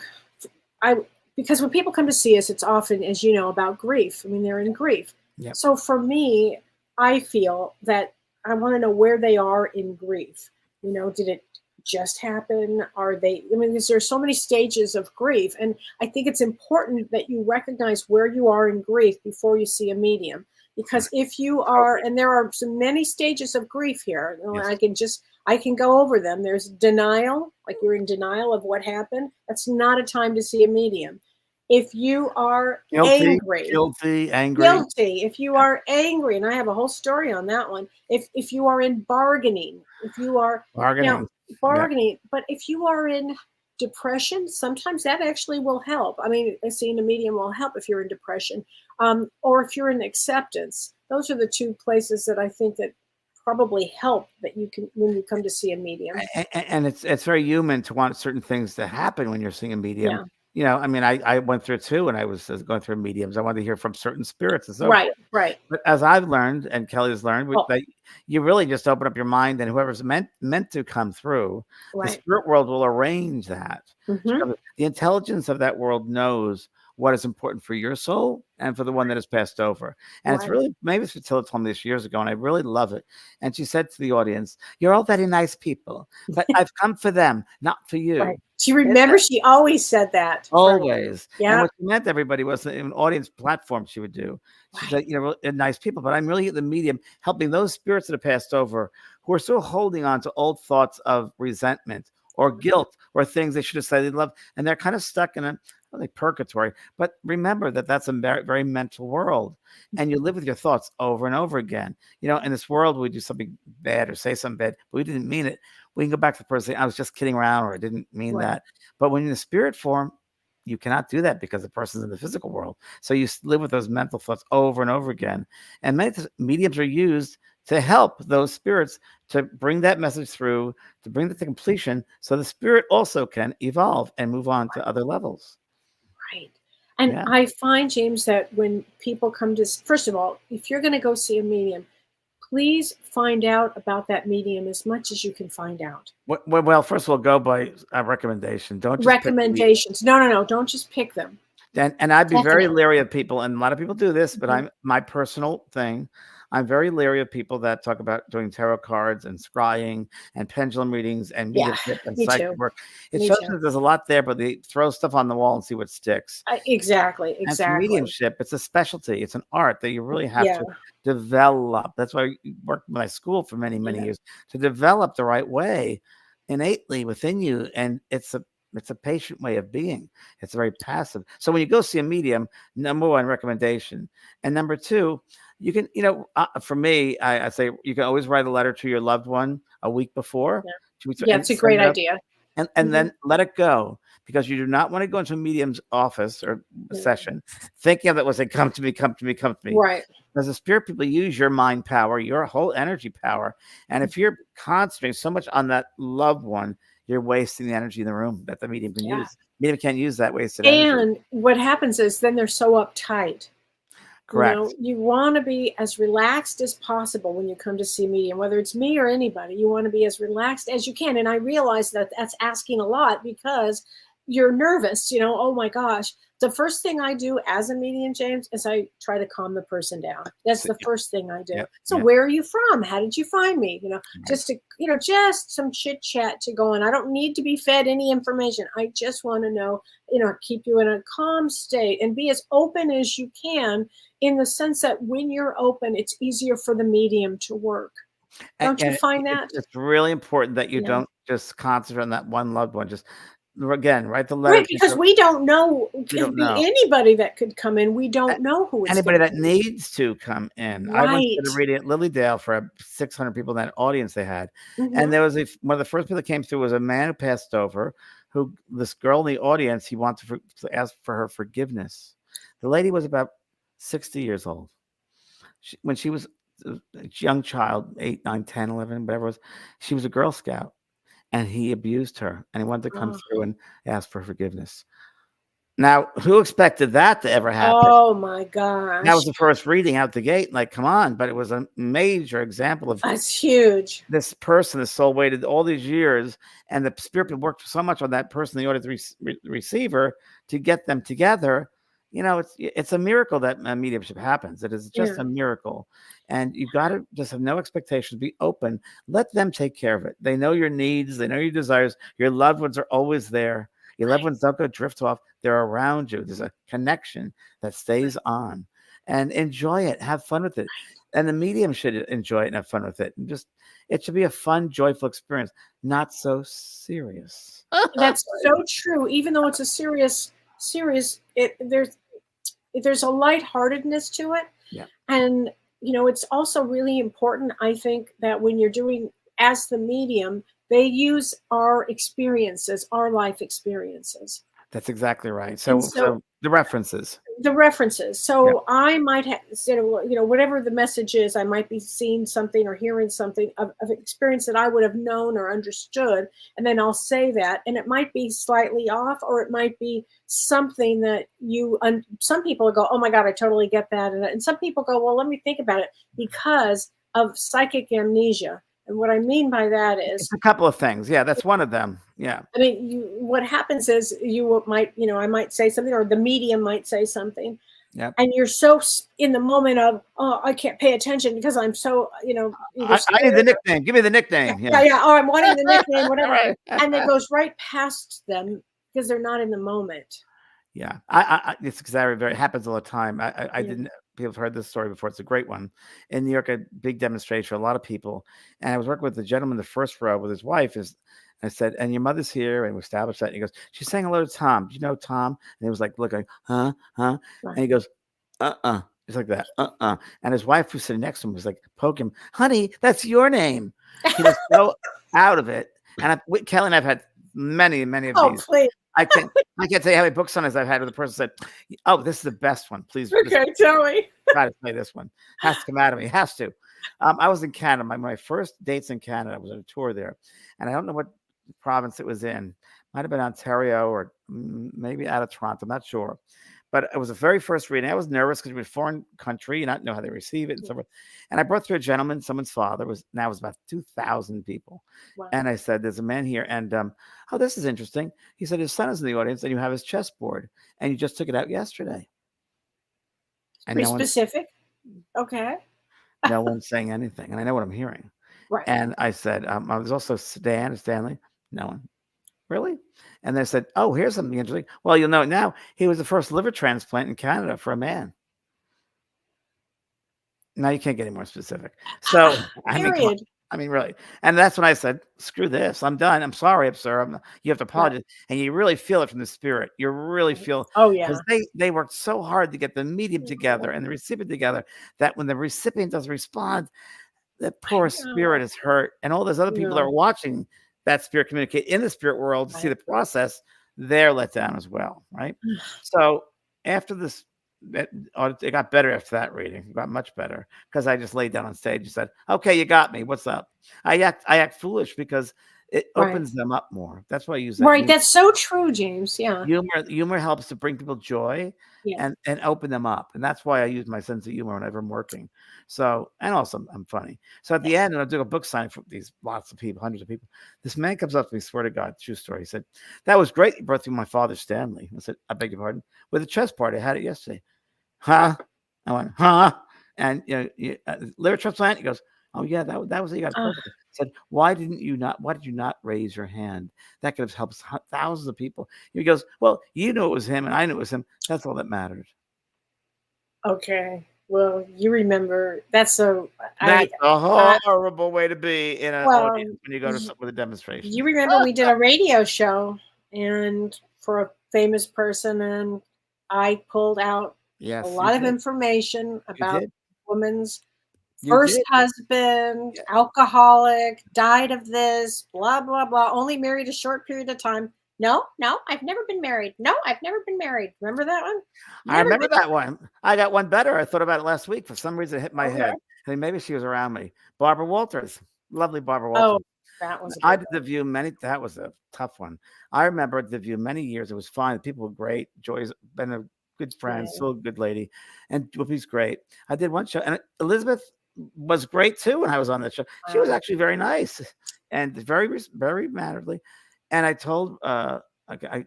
because when people come to see us, it's often, as you know, about grief. I mean, they're in grief. Yep. So for me, I feel that I want to know where they are in grief. Did it just happen? Are they, because there's so many stages of grief. And I think it's important that you recognize where you are in grief before you see a medium. Because if you are, and there are so many stages of grief here, I can go over them. There's denial, like you're in denial of what happened. That's not a time to see a medium. If you are Guilty, angry, angry. if you are angry, and I have a whole story on that one. If you are in bargaining, if you are Bargaining. bargaining, but if you are in depression, sometimes that actually will help. I mean, seeing a medium will help if you're in depression, or if you're in acceptance. Those are the two places that I think that probably help that you can when you come to see a medium. And it's very human to want certain things to happen when you're seeing a medium. Yeah. You know, I mean, I went through it too when I was going through mediums. I wanted to hear from certain spirits and so Right, forth. right. But as I've learned, and Kelly's learned, Oh. that you really just open up your mind, and whoever's meant to come through, the Right. spirit world will arrange that. Mhm. The intelligence of that world knows what is important for your soul and for the one that has passed over. And it's Right. really, maybe Fatila told me this years ago, and I really love it. And she said to the audience, "You're all very nice people, but I've come for them, not for you." Right. Do you remember she always said that? Always. And Yeah. what she meant to everybody was an audience platform she would do. She said, you know, nice people, but I'm really the medium helping those spirits that have passed over who are still holding on to old thoughts of resentment or guilt or things they should have said they love. And they're kind of stuck in a like purgatory. But remember that that's a very, very mental world. And you live with your thoughts over and over again. You know, in this world, we do something bad or say something bad, but we didn't mean it. We can go back to the person saying, I was just kidding around, or I didn't mean Right. that. But when you're in the spirit form, you cannot do that because the person's in the physical world. So you live with those mental thoughts over and over again. And mediums are used to help those spirits to bring that message through, to bring that to completion, so the spirit also can evolve and move on to other levels. Right. And Yeah. I find, James, that when people come to, first of all, if you're going to go see a medium, please find out about that medium as much as you can find out. Well, first of all, go by a recommendation. Don't just Recommendations. No. Don't just pick them. And I'd be very Definitely. leery of people, and a lot of people do this, but Mhm. my personal thing, I'm very leery of people that talk about doing tarot cards and scrying and pendulum readings and Yeah, mediumship and me psychic too. work. It Me shows too. that there's a lot there, but they throw stuff on the wall and see what sticks. Exactly. And for mediumship, it's a specialty. It's an art that you really have Yeah. to develop. That's why I worked in my school for many, many Yeah. years to develop the right way innately within you. And it's a patient way of being. It's very passive. So when you go see a medium, number one, recommendation. And number two, you can, you know, for me, I say you can always write a letter to your loved one a week before. Yeah. 2 weeks, Yeah, and it's a send great it up, idea. and Mhm. then let it go, because you do not want to go into a medium's office or Yeah. session thinking of it was, come to me, come to me, come to me. Right. Because the spirit people use your mind power, your whole energy power. And if you're concentrating so much on that loved one, you're wasting the energy in the room that the medium can Yeah. use. Medium can't use that wasted energy. And what happens is then they're so uptight. Correct. You know, you want to be as relaxed as possible when you come to see a medium, whether it's me or anybody. You want to be as relaxed as you can. And I realize that that's asking a lot because you're nervous. You know, oh my gosh. The first thing I do as a medium, James, is I try to calm the person down. That's the first thing I do. Yep, So yep. where are you from? How did you find me? You know, Right. just to, you know, just some chit chat to go on. I don't need to be fed any information. I just want to know, you know, keep you in a calm state and be as open as you can, in the sense that when you're open, it's easier for the medium to work. Don't you find that? It's really important that you Yeah. don't just concentrate on that one loved one. Just again, write the Right, letter. because we don't know. It don't could be know. anybody that could come in. We don't know who it's Anybody gonna that be. needs to come in. I once did a Right. reading at Lilydale for 600 people in that audience they had. Mhm. And there was one of the first people that came through was a man who passed over, who this girl in the audience, he wanted to ask for her forgiveness. The lady was about 60 years old. When she was a young child, 8, 9, 10, 11, whatever it was, she was a Girl Scout, and he abused her, and he wanted to come Oh. through and ask for forgiveness. Now, who expected that to ever happen? Oh my That gosh. was the first reading out the gate, like, come on, but it was a major example of That's huge. this person, the soul waited all these years, and the spirit worked so much on that person, the audience receiver, to get them together. You know, it's a miracle that mediumship happens. It is just Yeah. a miracle, and you've got to just have no expectations. Be open. Let them take care of it. They know your needs. They know your desires. Your loved ones are always there. Your loved ones don't go drift off. They're around you. There's a connection that stays on, and enjoy it. Have fun with it. And the medium should enjoy it and have fun with it. And it should be a fun, joyful experience, not so serious. That's so true. Even though it's a serious, there's a lightheartedness to it. Yeah. And, it's also really important, I think, that when you're doing as the medium, they use our experiences, our life experiences. That's exactly right. So the references. So Yeah. I might have, whatever the message is, I might be seeing something or hearing something of experience that I would have known or understood. And then I'll say that, and it might be slightly off, or it might be something that some people go, oh my God, I totally get that. And some people go, well, let me think about it, because of psychic amnesia. And what I mean by that is it's a couple of things. Yeah, that's one of them. Yeah. I mean, what happens is I might say something, or the medium might say something. Yep. And you're so in the moment of, oh, I can't pay attention because I'm so, I need the nickname. Give me the nickname. Yeah. Oh, I'm wanting the nickname, whatever. Right. And it goes right past them because they're not in the moment. Yeah. It's exactly, it happens all the time. I didn't. People have heard this story before. It's a great one. In New York, a big demonstration for a lot of people. And I was working with the gentleman in the first row with his wife. I said, and your mother's here. And we established that. And he goes, she's saying hello to Tom. Do you know Tom? And he was like, looking, huh? Right. And he goes, It's like that. And his wife who's sitting next to him was like, poke him, honey, that's your name. He was so out of it. And Kelly and I've had many of these. Please. I can't tell you how many book signings I've had where the person said, oh, this is the best one. Please. Okay, tell me. Try to play this one. Has to come out of me. Has to. I was in Canada. My first dates in Canada. I was on a tour there. And I don't know what province it was in. Might have been Ontario or maybe out of Toronto. I'm not sure. But it was the very first reading. I was nervous because we're in a foreign country. You not know how they receive it and so forth. And I brought through a gentleman, someone's father. It was about 2,000 people. Wow. And I said, there's a man here. And, oh, this is interesting. He said, his son is in the audience and you have his chessboard. And you just took it out yesterday. And pretty specific. Okay. No one's saying anything. And I know what I'm hearing. Right. And I said, there's also Stanley. No one. Really? And they said, oh, here's something interesting. Well, you'll know it now. He was the first liver transplant in Canada for a man. Now you can't get any more specific. So, I mean, really. And that's when I said, screw this. I'm done. I'm sorry, sir. You have to apologize. Right. And you really feel it from the spirit. You really feel. Oh, yeah. Because they worked so hard to get the medium together and the recipient together that when the recipient doesn't respond, the poor spirit is hurt. And all those other people are watching that spirit communicate in the spirit world to see the process, they're let down as well, right? So after this, it got better after that reading. It got much better because I just laid down on stage and said, okay, you got me. What's up? I act foolish because it opens them up more. That's why I use that. Right. That's so true, James. Yeah. Humor helps to bring people joy and open them up. And that's why I use my sense of humor whenever I'm working. So, and also I'm funny. So at the end, and I'm doing a book signing for these lots of people, hundreds of people. This man comes up to me, swear to God, true story. He said, that was great. You brought through my father, Stanley. I said, I beg your pardon. With a chess party. I had it yesterday. Huh? I went, huh? And liver transplant. He goes, oh yeah, that was it. You got perfect. Said, why did you not raise your hand? That could have helped thousands of people. He goes, well, you know it was him and I knew it was him. That's all that mattered. Okay. Well, you remember that's a horrible way to be in an audience when you go to with a demonstration. You remember we did a radio show and for a famous person, and I pulled out a lot of information about woman's first husband, alcoholic, died of this, blah, blah, blah, only married a short period of time. No, I've never been married. No, I've never been married. Remember that one? I remember that one. I got one better. I thought about it last week. For some reason, it hit my head. I mean, maybe she was around me. Barbara Walters. Lovely Barbara Walters. Oh, that was I did the View that was a tough one. I remember the View many years. It was fine. People were great. Joy's been a good friend, still a good lady. And Whoopi's great. I did one show. And Elizabeth was great too when I was on that show. She was actually very nice and very, very mannerly. And I told I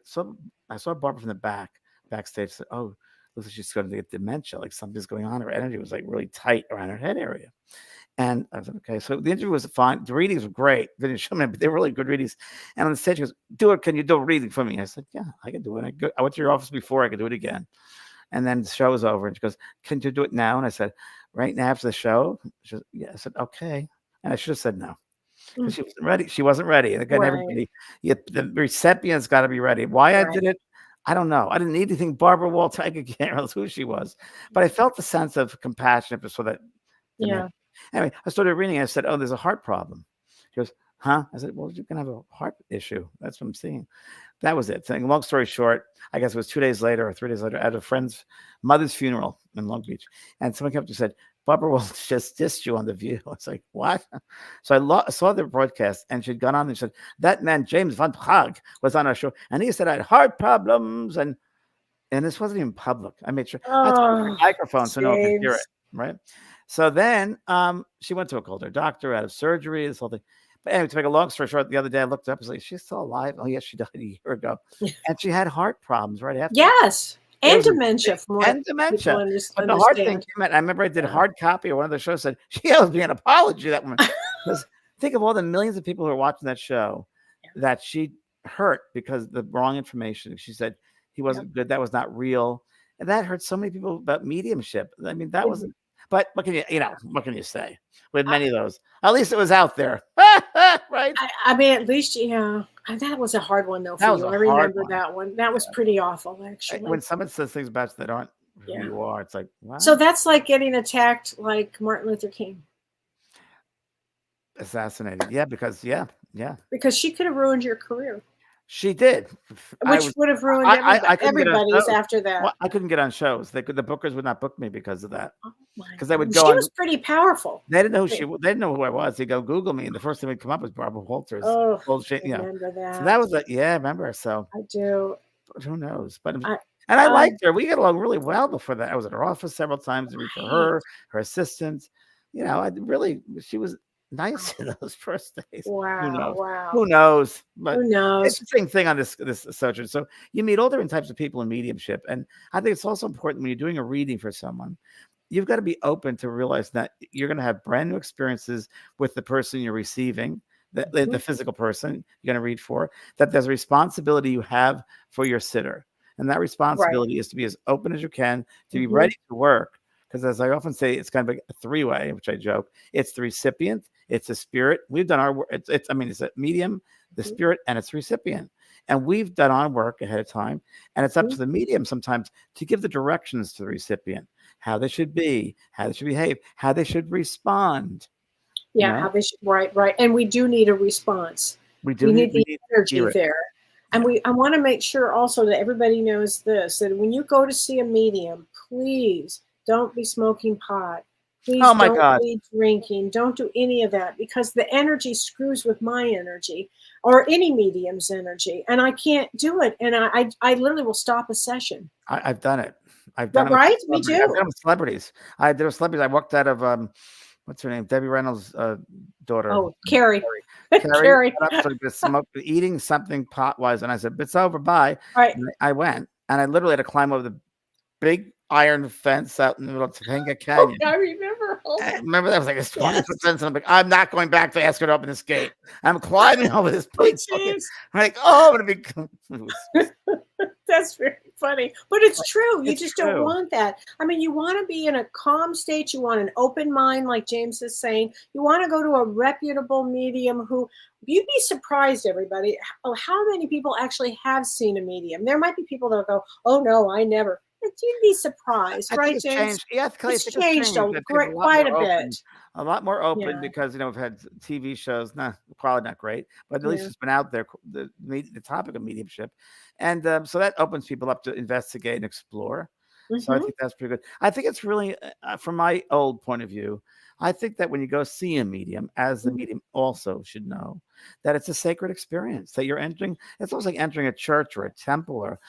saw Barbara from the backstage. Said, "Oh, looks like she's going to get dementia. Like something's going on. Her energy was like really tight around her head area." And I was like, "Okay." So the interview was fine. The readings were great. They didn't show me, but they were really good readings. And on the stage, she goes, "Do it. Can you do a reading for me?" I said, "Yeah, I can do it." I went to your office before. I could do it again. And then the show was over, and she goes, "Can you do it now?" And I said, right now after the show? I said, okay. And I should have said no. Because she wasn't ready. She wasn't ready. And again, everybody, the recipient's got to be ready. Why I did it, I don't know. I didn't need anything. Barbara Walters, I can't realize who she was. But I felt the sense of compassion for that. Yeah. Anyway, I started reading. I said, oh, there's a heart problem. She goes, huh? I said, well, you can have a heart issue. That's what I'm seeing. That was it. Saying, long story short, I guess it was 2 days later or 3 days later at a friend's mother's funeral in Long Beach. And someone came up and said, Barbara Walters just dissed you on The View. I was like, what? So I saw the broadcast, and she'd gone on and said, that man, James van Praagh, was on our show. And he said, I had heart problems. And this wasn't even public. I made sure. I took a microphone so no one could hear it. Right. So then she went to a older doctor, out of surgery, this whole thing. But anyway, to make a long story short, the other day I looked up, I was like, she's still alive. Oh, yes, she died a year ago. And she had heart problems right after. Yes. And dementia. And dementia. But the hard thing came out, I remember I did hard copy, or one of the shows said, she owes me an apology, that woman. Because think of all the millions of people who are watching that show that she hurt because of the wrong information. She said he wasn't good. That was not real. And that hurt so many people about mediumship. I mean, that wasn't. But what can what can you say with many of those? At least it was out there, right? I mean, at least, that was a hard one though for you. I remember that one. That was pretty awful, actually. When someone says things about you that aren't who you are, it's like, wow. So that's like getting attacked like Martin Luther King. Assassinated, because because she could have ruined your career. She did, which would have ruined everybody's after that. Well, I couldn't get on shows. The bookers would not book me because of that. Because they would go. She was pretty powerful. They didn't know they didn't know who I was. They go Google me, and the first thing would come up was Barbara Walters. Oh, remember that? So that was I remember. So I do. But who knows? But I liked her. We got along really well before that. I was at her office several times to read for her assistant. She was nice in those first days. Wow. Who knows? But who knows? It's the same thing on this subject. So you meet all different types of people in mediumship. And I think it's also important when you're doing a reading for someone, you've got to be open to realize that you're going to have brand new experiences with the person you're receiving, the physical person you're going to read for, that there's a responsibility you have for your sitter. And that responsibility is to be as open as you can, to be ready to work. Because as I often say, it's kind of a three-way, which I joke. It's the recipient, it's the spirit. We've done our work. It's a medium, the spirit, and it's the recipient. And we've done our work ahead of time. And it's up to the medium sometimes to give the directions to the recipient, how they should be, how they should behave, how they should respond. Yeah, how they should, right. And we do need a response. We need the energy there. And I want to make sure also that everybody knows this, that when you go to see a medium, please don't be smoking pot. Please don't be drinking. Don't do any of that, because the energy screws with my energy or any medium's energy, and I can't do it. And I literally will stop a session. I've done it. I've done it. Right? Me too. I've done it with celebrities. There were celebrities. I walked out of what's her name? Debbie Reynolds' daughter. Oh, Carrie. Carrie. Eating something pot-wise, and I said, "It's over. Bye." Right. And I went, and I literally had to climb over the big iron fence out in the middle of Topanga Canyon. I remember. I remember that was like a 20%. And I'm like, I'm not going back to ask her to open this gate. I'm climbing over this big bucket. I'm like, I'm gonna be. That's very funny, but it's true. You just don't want that. I mean, you want to be in a calm state. You want an open mind, like James is saying. You want to go to a reputable medium who. You'd be surprised, everybody, how many people actually have seen a medium. There might be people that go, "Oh no, I never." But you'd be surprised, right, James? It's changed quite a bit. A lot more open because we've had TV shows, probably not great, but at least it's been out there. The topic of mediumship, and so that opens people up to investigate and explore. So I think that's pretty good. I think it's really, from my old point of view, I think that when you go see a medium, as the medium also should know, that it's a sacred experience that you're entering. It's almost like entering a church or a temple, or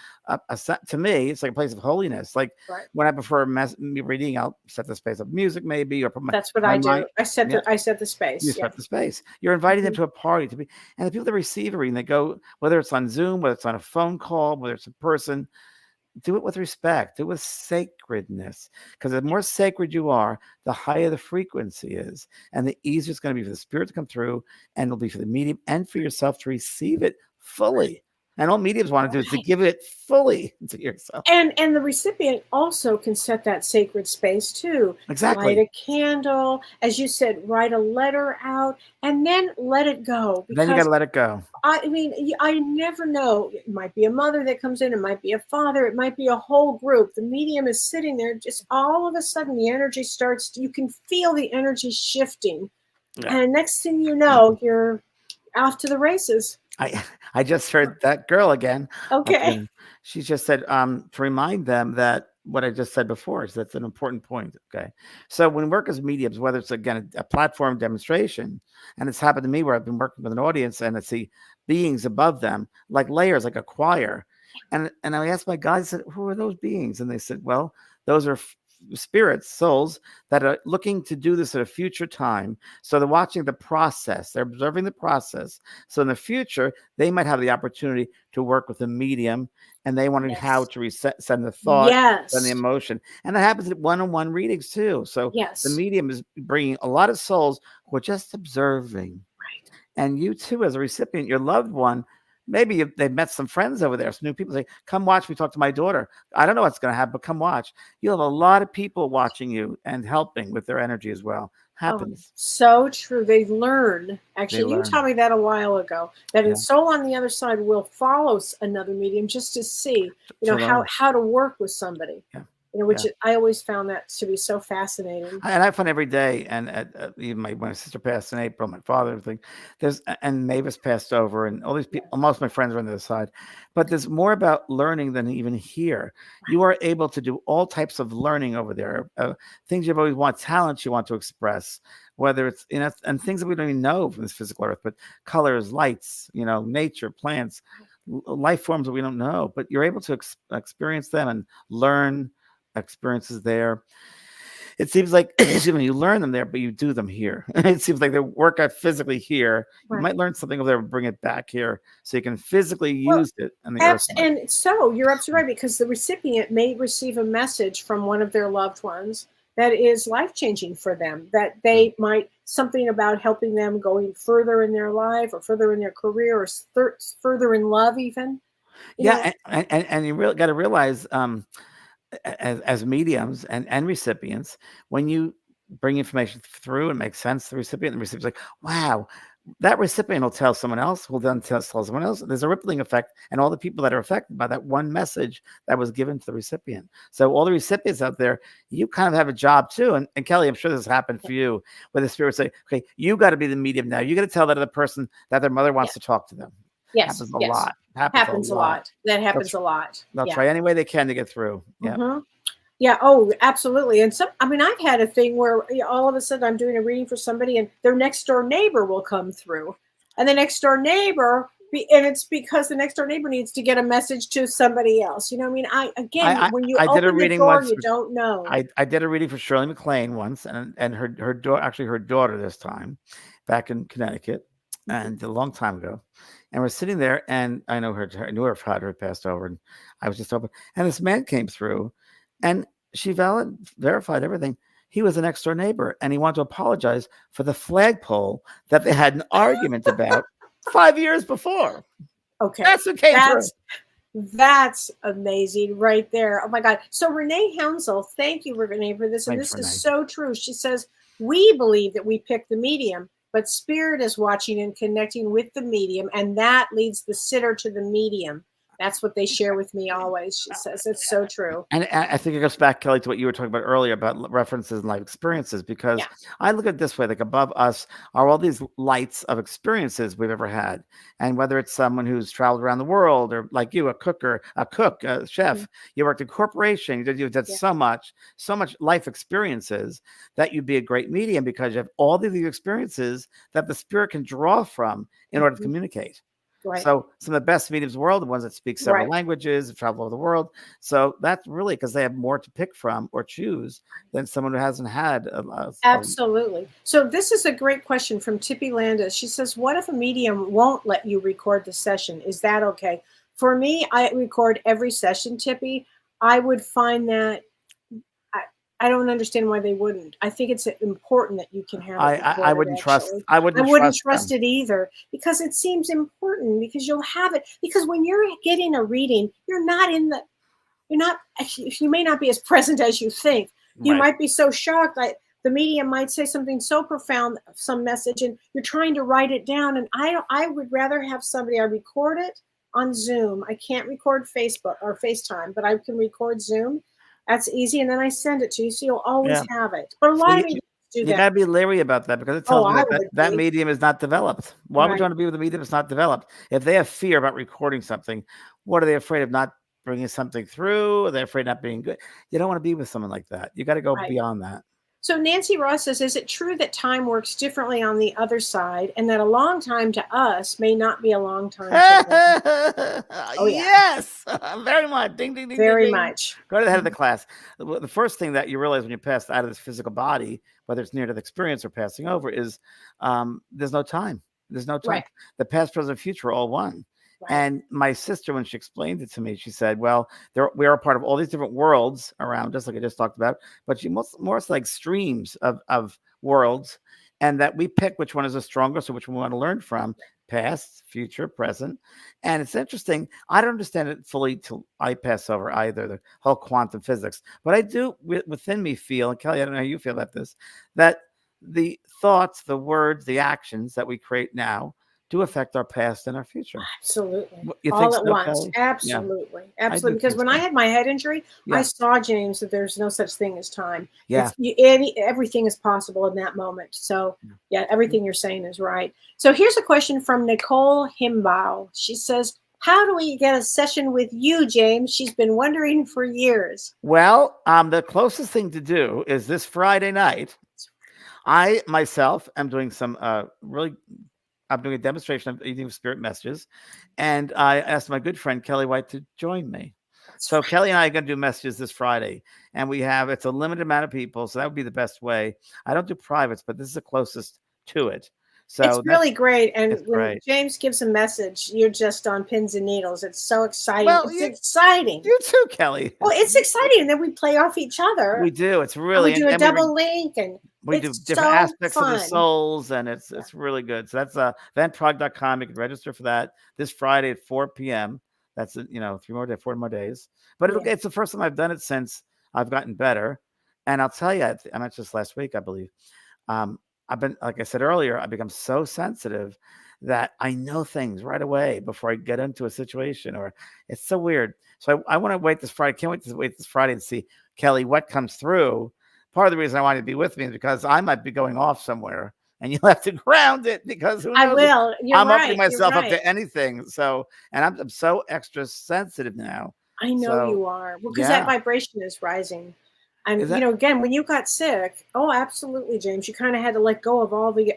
to me, it's like a place of holiness. Like when I prefer reading, I'll set the space up music, maybe, or put my. That's what I do. I set the space. You set the space. You're inviting them to a party to be, and the people that receive a reading, they go, whether it's on Zoom, whether it's on a phone call, whether it's in person. Do it with respect. Do it with sacredness. Because the more sacred you are, the higher the frequency is. And the easier it's going to be for the spirit to come through. And it'll be for the medium and for yourself to receive it fully. And all mediums want to do is to give it fully to yourself. And the recipient also can set that sacred space too. Exactly. Light a candle, as you said, write a letter out, and then let it go. Then you got to let it go. I mean, I never know. It might be a mother that comes in. It might be a father. It might be a whole group. The medium is sitting there. Just all of a sudden, the energy starts. You can feel the energy shifting, and next thing you know, you're off to the races. I just heard that girl again. Okay. She just said to remind them that what I just said before is that's an important point. Okay. So when we work as mediums, whether it's again a platform demonstration, and it's happened to me where I've been working with an audience and I see beings above them, like layers, like a choir. And I asked my guys, I said, who are those beings? And they said, well, those are spirits, souls that are looking to do this at a future time. So they're watching the process, they're observing the process. So in the future, they might have the opportunity to work with a medium, and they want to how to send the thought and the emotion. And that happens at one-on-one readings too. So the medium is bringing a lot of souls who are just observing. Right. And you too, as a recipient, your loved one, maybe they've met some friends over there. Some new people say, come watch me talk to my daughter. I don't know what's going to happen, but come watch. You'll have a lot of people watching you and helping with their energy as well. Happens. Oh, so true. They learn. Actually, you taught me that a while ago, that a soul on the other side will follow another medium just to see, how to work with somebody. Yeah. Which I always found that to be so fascinating. And I find every day, and even my sister passed in April, my father, everything. And Mavis passed over, and all these people. Most of my friends are on the other side, but there's more about learning than even here. You are able to do all types of learning over there. Things you've always wanted, talents you want to express, whether it's and things that we don't even know from this physical earth, but colors, lights, nature, plants, life forms that we don't know. But you're able to experience them and learn experiences there. It seems like you learn them there, but you do them here. It seems like they work out physically here. You might learn something over there and bring it back here so you can physically use it on the earth. And so you're absolutely right, because the recipient may receive a message from one of their loved ones that is life-changing for them, that they might something about helping them going further in their life or further in their career or further in love even. And you really got to realize as mediums and recipients, when you bring information through and make sense to the recipient's like, wow, that recipient will tell someone else, who will then tell someone else. There's a rippling effect, and all the people that are affected by that one message that was given to the recipient. So all the recipients out there, you kind of have a job too. And Kellee, I'm sure this has happened for you, where the spirit say, okay, you got to be the medium now. You got to tell that other person that their mother wants to talk to them. Yes, happens a lot. Happens a lot. That happens a lot. They'll try any way they can to get through. Yeah. Mm-hmm. Yeah. Oh, absolutely. And I've had a thing where all of a sudden I'm doing a reading for somebody, and their next door neighbor will come through, and the next door neighbor, and it's because the next door neighbor needs to get a message to somebody else. When when you open did a reading the door, once you don't know. I did a reading for Shirley MacLaine once, and her daughter this time, back in Connecticut, and a long time ago. And we're sitting there, and I knew her father had passed over, and I was just open. And this man came through, and she verified everything. He was a next door neighbor, and he wanted to apologize for the flagpole that they had an argument about 5 years before. Okay, that's what came through. That's amazing right there. Oh my God. So Renee Hounsel, thank you, Renee, for this. And this is so true. She says, we believe that we pick the medium, but spirit is watching and connecting with the medium, and that leads the sitter to the medium. That's what they share with me always. She says it's so true. And I think it goes back, Kellee, to what you were talking about earlier about references and life experiences, because I look at it this way, like above us are all these lights of experiences we've ever had. And whether it's someone who's traveled around the world, or like you, a cook, a chef, you worked in corporation, you've done so much life experiences that you'd be a great medium, because you have all these experiences that the spirit can draw from in order to communicate. Right. So some of the best mediums in the world, the ones that speak several languages, travel over the world. So that's really because they have more to pick from or choose than someone who hasn't had. Absolutely. So this is a great question from Tippy Landis. She says, what if a medium won't let you record the session? Is that okay? For me, I record every session, Tippy. I would find that I don't understand why they wouldn't. I think it's important that you can have it recorded, I wouldn't trust. actually. I I wouldn't wouldn't trust trust them. it either, because it seems important, because you'll have it. Because when you're getting a reading, you're not, you may not be as present as you think. You Right. might be so shocked. The medium might say something so profound, some message, and you're trying to write it down. And I would rather have somebody, I record it on Zoom. I can't record Facebook or FaceTime, but I can record Zoom. That's easy. And then I send it to you, so you'll always Yeah. have it. But a lot of mediums do You that. got to be leery about that, because it tells me I that would that be. medium is not developed. Why would Right. you want to be with a medium that's not developed? If they have fear about recording something, what are they afraid of? Not bringing something through? Are they afraid of not being good? You don't want to be with someone like that. You got to go Right. beyond that. So Nancy Ross says, is it true that time works differently on the other side, and that a long time to us may not be a long time to them? Oh, yeah. Yes, very much. Ding, ding, ding, Very ding, ding. much. Go to the head of the class. The first thing that you realize when you pass out of this physical body, whether it's near-death experience or passing over, is there's no time. There's no time. Right. The past, present, future are all one. Right. And my sister, when she explained it to me, she said, well, we are a part of all these different worlds around us, like I just talked about, but she more like streams of worlds, and that we pick which one is the strongest or which one we want to learn from, past, future, present. And it's interesting. I don't understand it fully till I pass over either, the whole quantum physics, but I do within me feel, and Kelly, I don't know how you feel about this, that the thoughts, the words, the actions that we create now do affect our past and our future. Absolutely. You All think at so, once. Kelly? Absolutely. Yeah. Absolutely. Because when I had my head injury, Yeah. I saw, James, that there's no such thing as time. Yeah. Everything is possible in that moment. So yeah, everything you're saying is right. So here's a question from Nicole Himbow. She says, how do we get a session with you, James? She's been wondering for years. Well, the closest thing to do is this Friday night. I myself am doing some I'm doing a demonstration of Eating of Spirit messages, and I asked my good friend Kellee White to join me. So Kelly and I are going to do messages this Friday, and it's a limited amount of people, so that would be the best way. I don't do privates, but this is the closest to it. So it's really great. And when great. James gives a message, you're just on pins and needles. It's so exciting. Well, it's exciting. You too, Kelly. Well, it's exciting. And then we play off each other. We do. It's really. And we do a double link, and we do different aspects of the souls, and it's really good. So that's eventpraagh.com. You can register for that this Friday at 4 p.m. That's 4 more days. But it's the first time I've done it since I've gotten better. And I'll tell you, I meant just last week, I believe. I've been, like I said earlier, I become so sensitive that I know things right away before I get into a situation, or it's so weird. So I want to wait this Friday. Can't wait to wait this Friday and see, Kelly, what comes through. Part of the reason I wanted to be with me is because I might be going off somewhere, and you'll have to ground it, because who knows? I will. I'm opening myself up to anything. So, and I'm so extra sensitive now. I know you are. Well, because that vibration is rising. And again, when you got sick, absolutely, James, you kind of had to let go of all the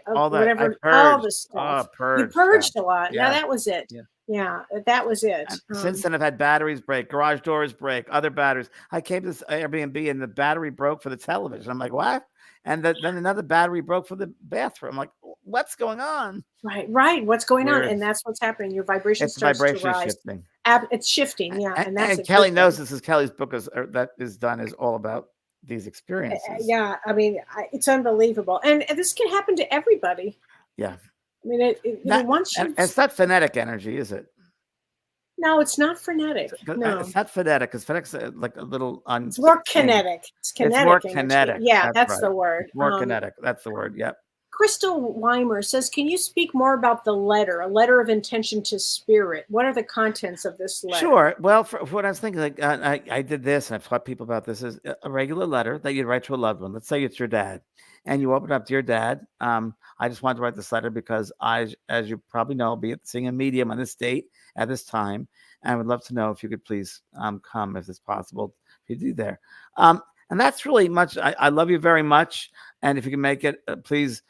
stuff. You purged a lot. Yeah, that was it. Yeah, that was it. Since then, I've had batteries break, garage doors break, other batteries. I came to this Airbnb and the battery broke for the television. I'm like, what? And then another battery broke for the bathroom. I'm like, what's going on? Right. What's going on? And that's what's happening. Your vibration starts to rise. Shifting. It's shifting, yeah. And Kelly knows this, is Kelly's book is all about these experiences. Yeah, I mean, it's unbelievable, and this can happen to everybody. Yeah, I mean, it's not phonetic energy, is it? No, it's not frenetic. No, it's not phonetic, because phonetic's like a little it's more kinetic. It's kinetic. It's more kinetic. Yeah, that's the word. More kinetic. That's the word. Yep. Crystal Weimer says, can you speak more about the letter, a letter of intention to spirit? What are the contents of this letter? Sure. Well, for what I was thinking, like I did this, and I've taught people about this, is a regular letter that you'd write to a loved one. Let's say it's your dad, and you open up to your dad. I just wanted to write this letter because as you probably know, be it seeing a medium on this date at this time, and I would love to know if you could please come, if it's possible, if you do there. And that's really much. I love you very much, and if you can make it, please.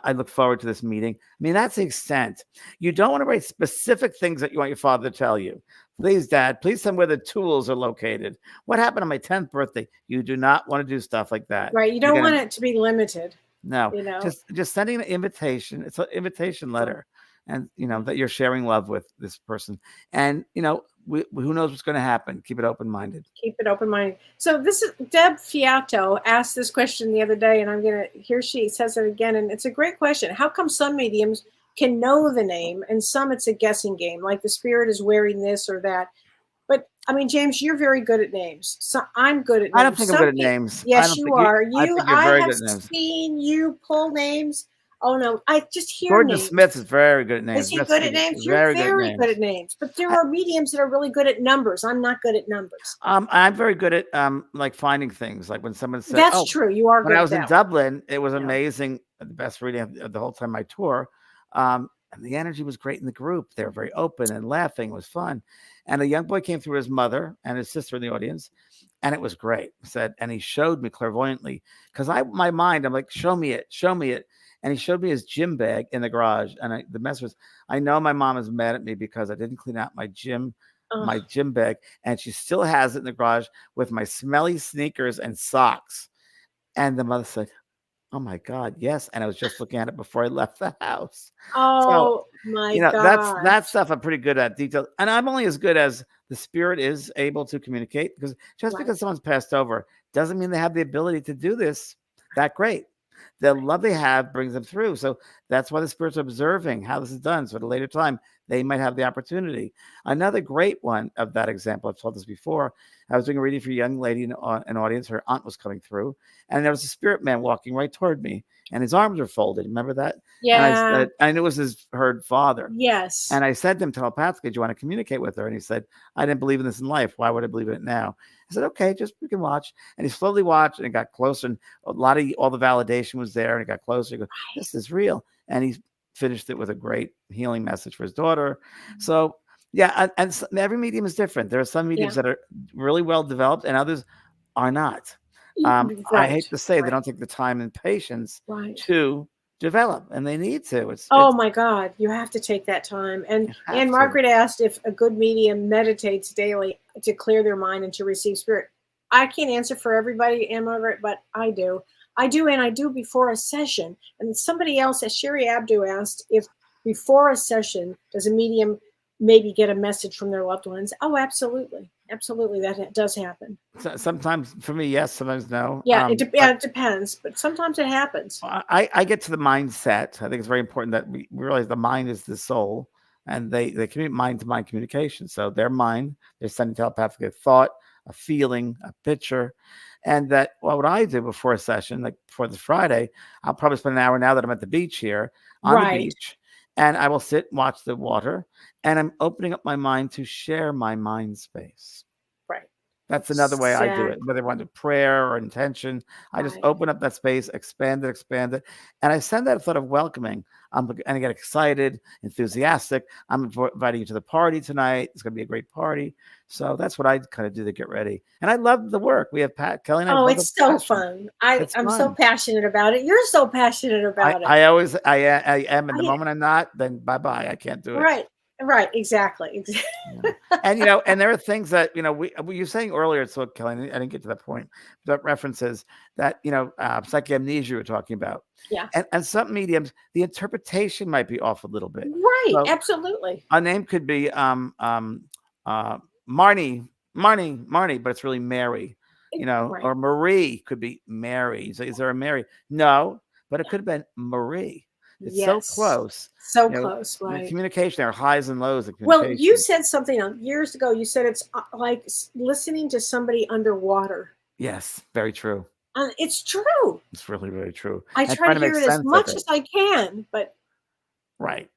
I look forward to this meeting. I mean, that's the extent. You don't want to write specific things that you want your father to tell you. Please, Dad, please tell me where the tools are located. What happened on my 10th birthday? You do not want to do stuff like that. Right. You don't want it to be limited. No. Just sending an invitation. It's an invitation letter. and that you're sharing love with this person, and who knows what's going to happen. Keep it open-minded. Keep it open-minded. So this is Deb Fiato asked this question the other day, and here she says it again, and it's a great question. How come some mediums can know the name and some it's a guessing game, like the spirit is wearing this or that? But I mean, James, you're very good at names. So I'm good at names. I don't think I'm good at names. Yes, you are. I think you're very good at names. Seen you pull names. Oh no, I just hear Gordon names. Smith is very good at names. Is he good at names? You're very good at names. But there are mediums that are really good at numbers. I'm not good at numbers. I'm very good at like finding things. Like when someone said, "That's true, you are." When I was in Dublin, it was amazing. The best reading of the whole time my tour. And the energy was great in the group. They were very open and laughing. It was fun. And a young boy came through, his mother and his sister in the audience, and it was great. And he showed me clairvoyantly, because my mind, I'm like, show me it. And he showed me his gym bag in the garage. And the message was, I know my mom is mad at me because I didn't clean out my gym bag, and she still has it in the garage with my smelly sneakers and socks. And the mother said, oh my God, yes. And I was just looking at it before I left the house. Oh my God. That stuff I'm pretty good at, detail. And I'm only as good as the spirit is able to communicate, because just because someone's passed over doesn't mean they have the ability to do this that great. The love they have brings them through. So that's why the spirit's observing how this is done. So at a later time, they might have the opportunity. Another great one of that example, I've told this before. I was doing a reading for a young lady in an audience. Her aunt was coming through, and there was a spirit man walking right toward me, and his arms were folded. Remember that? Yeah. And I knew it was her father. Yes. And I said to him telepathically, do you want to communicate with her? And he said, I didn't believe in this in life. Why would I believe in it now? I said, okay, just we can watch. And he slowly watched, and it got closer, and all the validation was there, and it got closer. He goes, this is real. And he finished it with a great healing message for his daughter. So yeah, and every medium is different. There are some mediums that are really well developed, and others are not. I hate to say they don't take the time and patience to develop, and they need to. Oh my God, you have to take that time. And Margaret asked if a good medium meditates daily to clear their mind and to receive spirit. I can't answer for everybody, Anne Margaret, but I do. And I do before a session. And somebody else, as Sherry Abdu asked, if before a session, does a medium maybe get a message from their loved ones? Oh, absolutely. Absolutely. That does happen. Sometimes for me, yes, sometimes no. Yeah, it depends, but sometimes it happens. I get to the mindset. I think it's very important that we realize the mind is the soul, and they communicate mind-to-mind communication. So their mind, they're sending telepathically a thought, a feeling, a picture. And that what I do before a session, like before this Friday, I'll probably spend an hour now that I'm at the beach here on the beach. And I will sit and watch the water, and I'm opening up my mind to share my mind space. Right. That's another way I do it, whether I want to prayer or intention. I just open up that space, expand it. And I send that thought of welcoming. And I get excited, enthusiastic. I'm inviting you to the party tonight. It's going to be a great party. So that's what I kind of do to get ready. And I love the work. We have Kelly and I. Oh, it's so fun. I'm so passionate about it. You're so passionate about it. I am. In the moment I'm not, then bye-bye. I can't do it. Right. Exactly. Yeah. And, and there are things that, we were saying earlier, so Kelly, I didn't get to that point, that references that, psychoamnesia you were talking about. Yeah. And some mediums, the interpretation might be off a little bit. Right. So absolutely. A name could be Marnie, but it's really Mary, or Marie could be Mary. So is there a Mary? No, but it could have been Marie. It's so close. So close, right? The communication, there are highs and lows of communication. communication. Well, you said something years ago. You said it's like listening to somebody underwater. Yes, very true. It's true. It's really, really true. I try to hear it as much as I can, but. Right.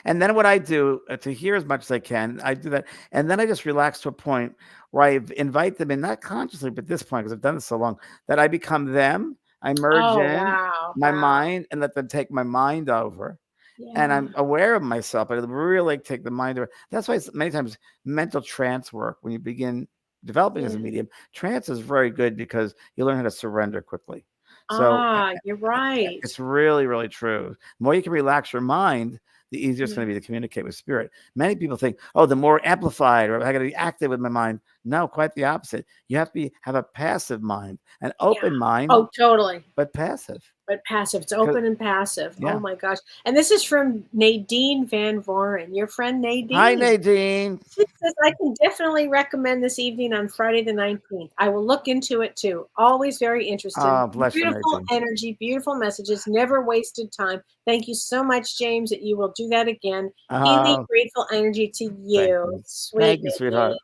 And then what I do to hear as much as I can, I do that. And then I just relax to a point where I invite them in, not consciously, but at this point, because I've done this so long, that I become them. I merge my mind and let them take my mind over. Yeah. And I'm aware of myself, but I really take the mind over. That's why many times mental trance work, when you begin developing as a medium, trance is very good because you learn how to surrender quickly. So you're right. It's really, really true. The more you can relax your mind, the easier it's going to be to communicate with spirit. Many people think, oh, the more amplified, or I got to be active with my mind. No, quite the opposite. You have to have a passive mind, an open mind. Oh, totally. But passive. But passive. It's open and passive. Yeah. Oh my gosh. And this is from Nadine Van Voren, your friend Nadine. Hi, Nadine. She says, I can definitely recommend this evening on Friday the 19th. I will look into it too. Always very interesting. Oh, bless you, beautiful Nadine. energy, beautiful messages, never wasted time. Thank you so much, James, that you will do that again. Healing, grateful energy to you. Thank you, sweetheart.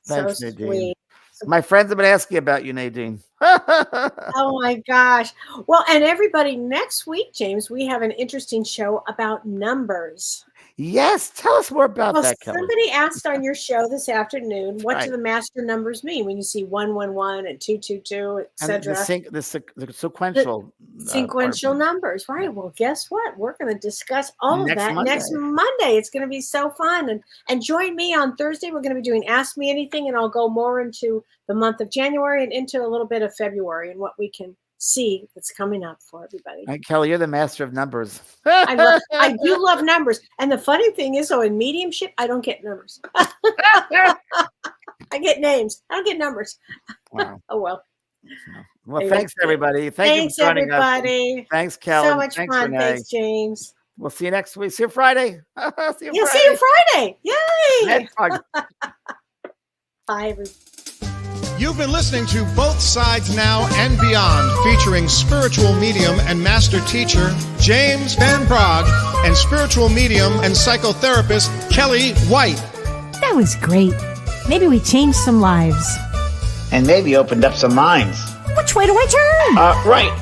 Thanks, so Nadine. Sweet. My friends have been asking about you, Nadine. Oh my gosh. Well, and everybody, next week, James, we have an interesting show about numbers. Yes, tell us more about that, Kelly. Somebody asked on your show this afternoon, what do the master numbers mean when you see 111 and 222, etc.? The sequential. Sequential numbers, right? Well, guess what? We're going to discuss all of that next Monday. It's going to be so fun. And join me on Thursday. We're going to be doing Ask Me Anything, and I'll go more into the month of January and into a little bit of February and what we can see that's coming up for everybody. Right, Kelly, you're the master of numbers. I do love numbers. And the funny thing is, though, in mediumship, I don't get numbers. I get names. I don't get numbers. Wow. Oh, well. Well, anyway, thanks, everybody. Thanks, everybody. Us. Thanks, Kelly. So much fun. Renee. Thanks, James. We'll see you next week. See you Friday. See you Friday. Yay. Bye, everybody. You've been listening to Both Sides Now and Beyond, featuring spiritual medium and master teacher James Van Praagh and spiritual medium and psychotherapist Kellee White. That was great. Maybe we changed some lives. And maybe opened up some minds. Which way do I turn? Right.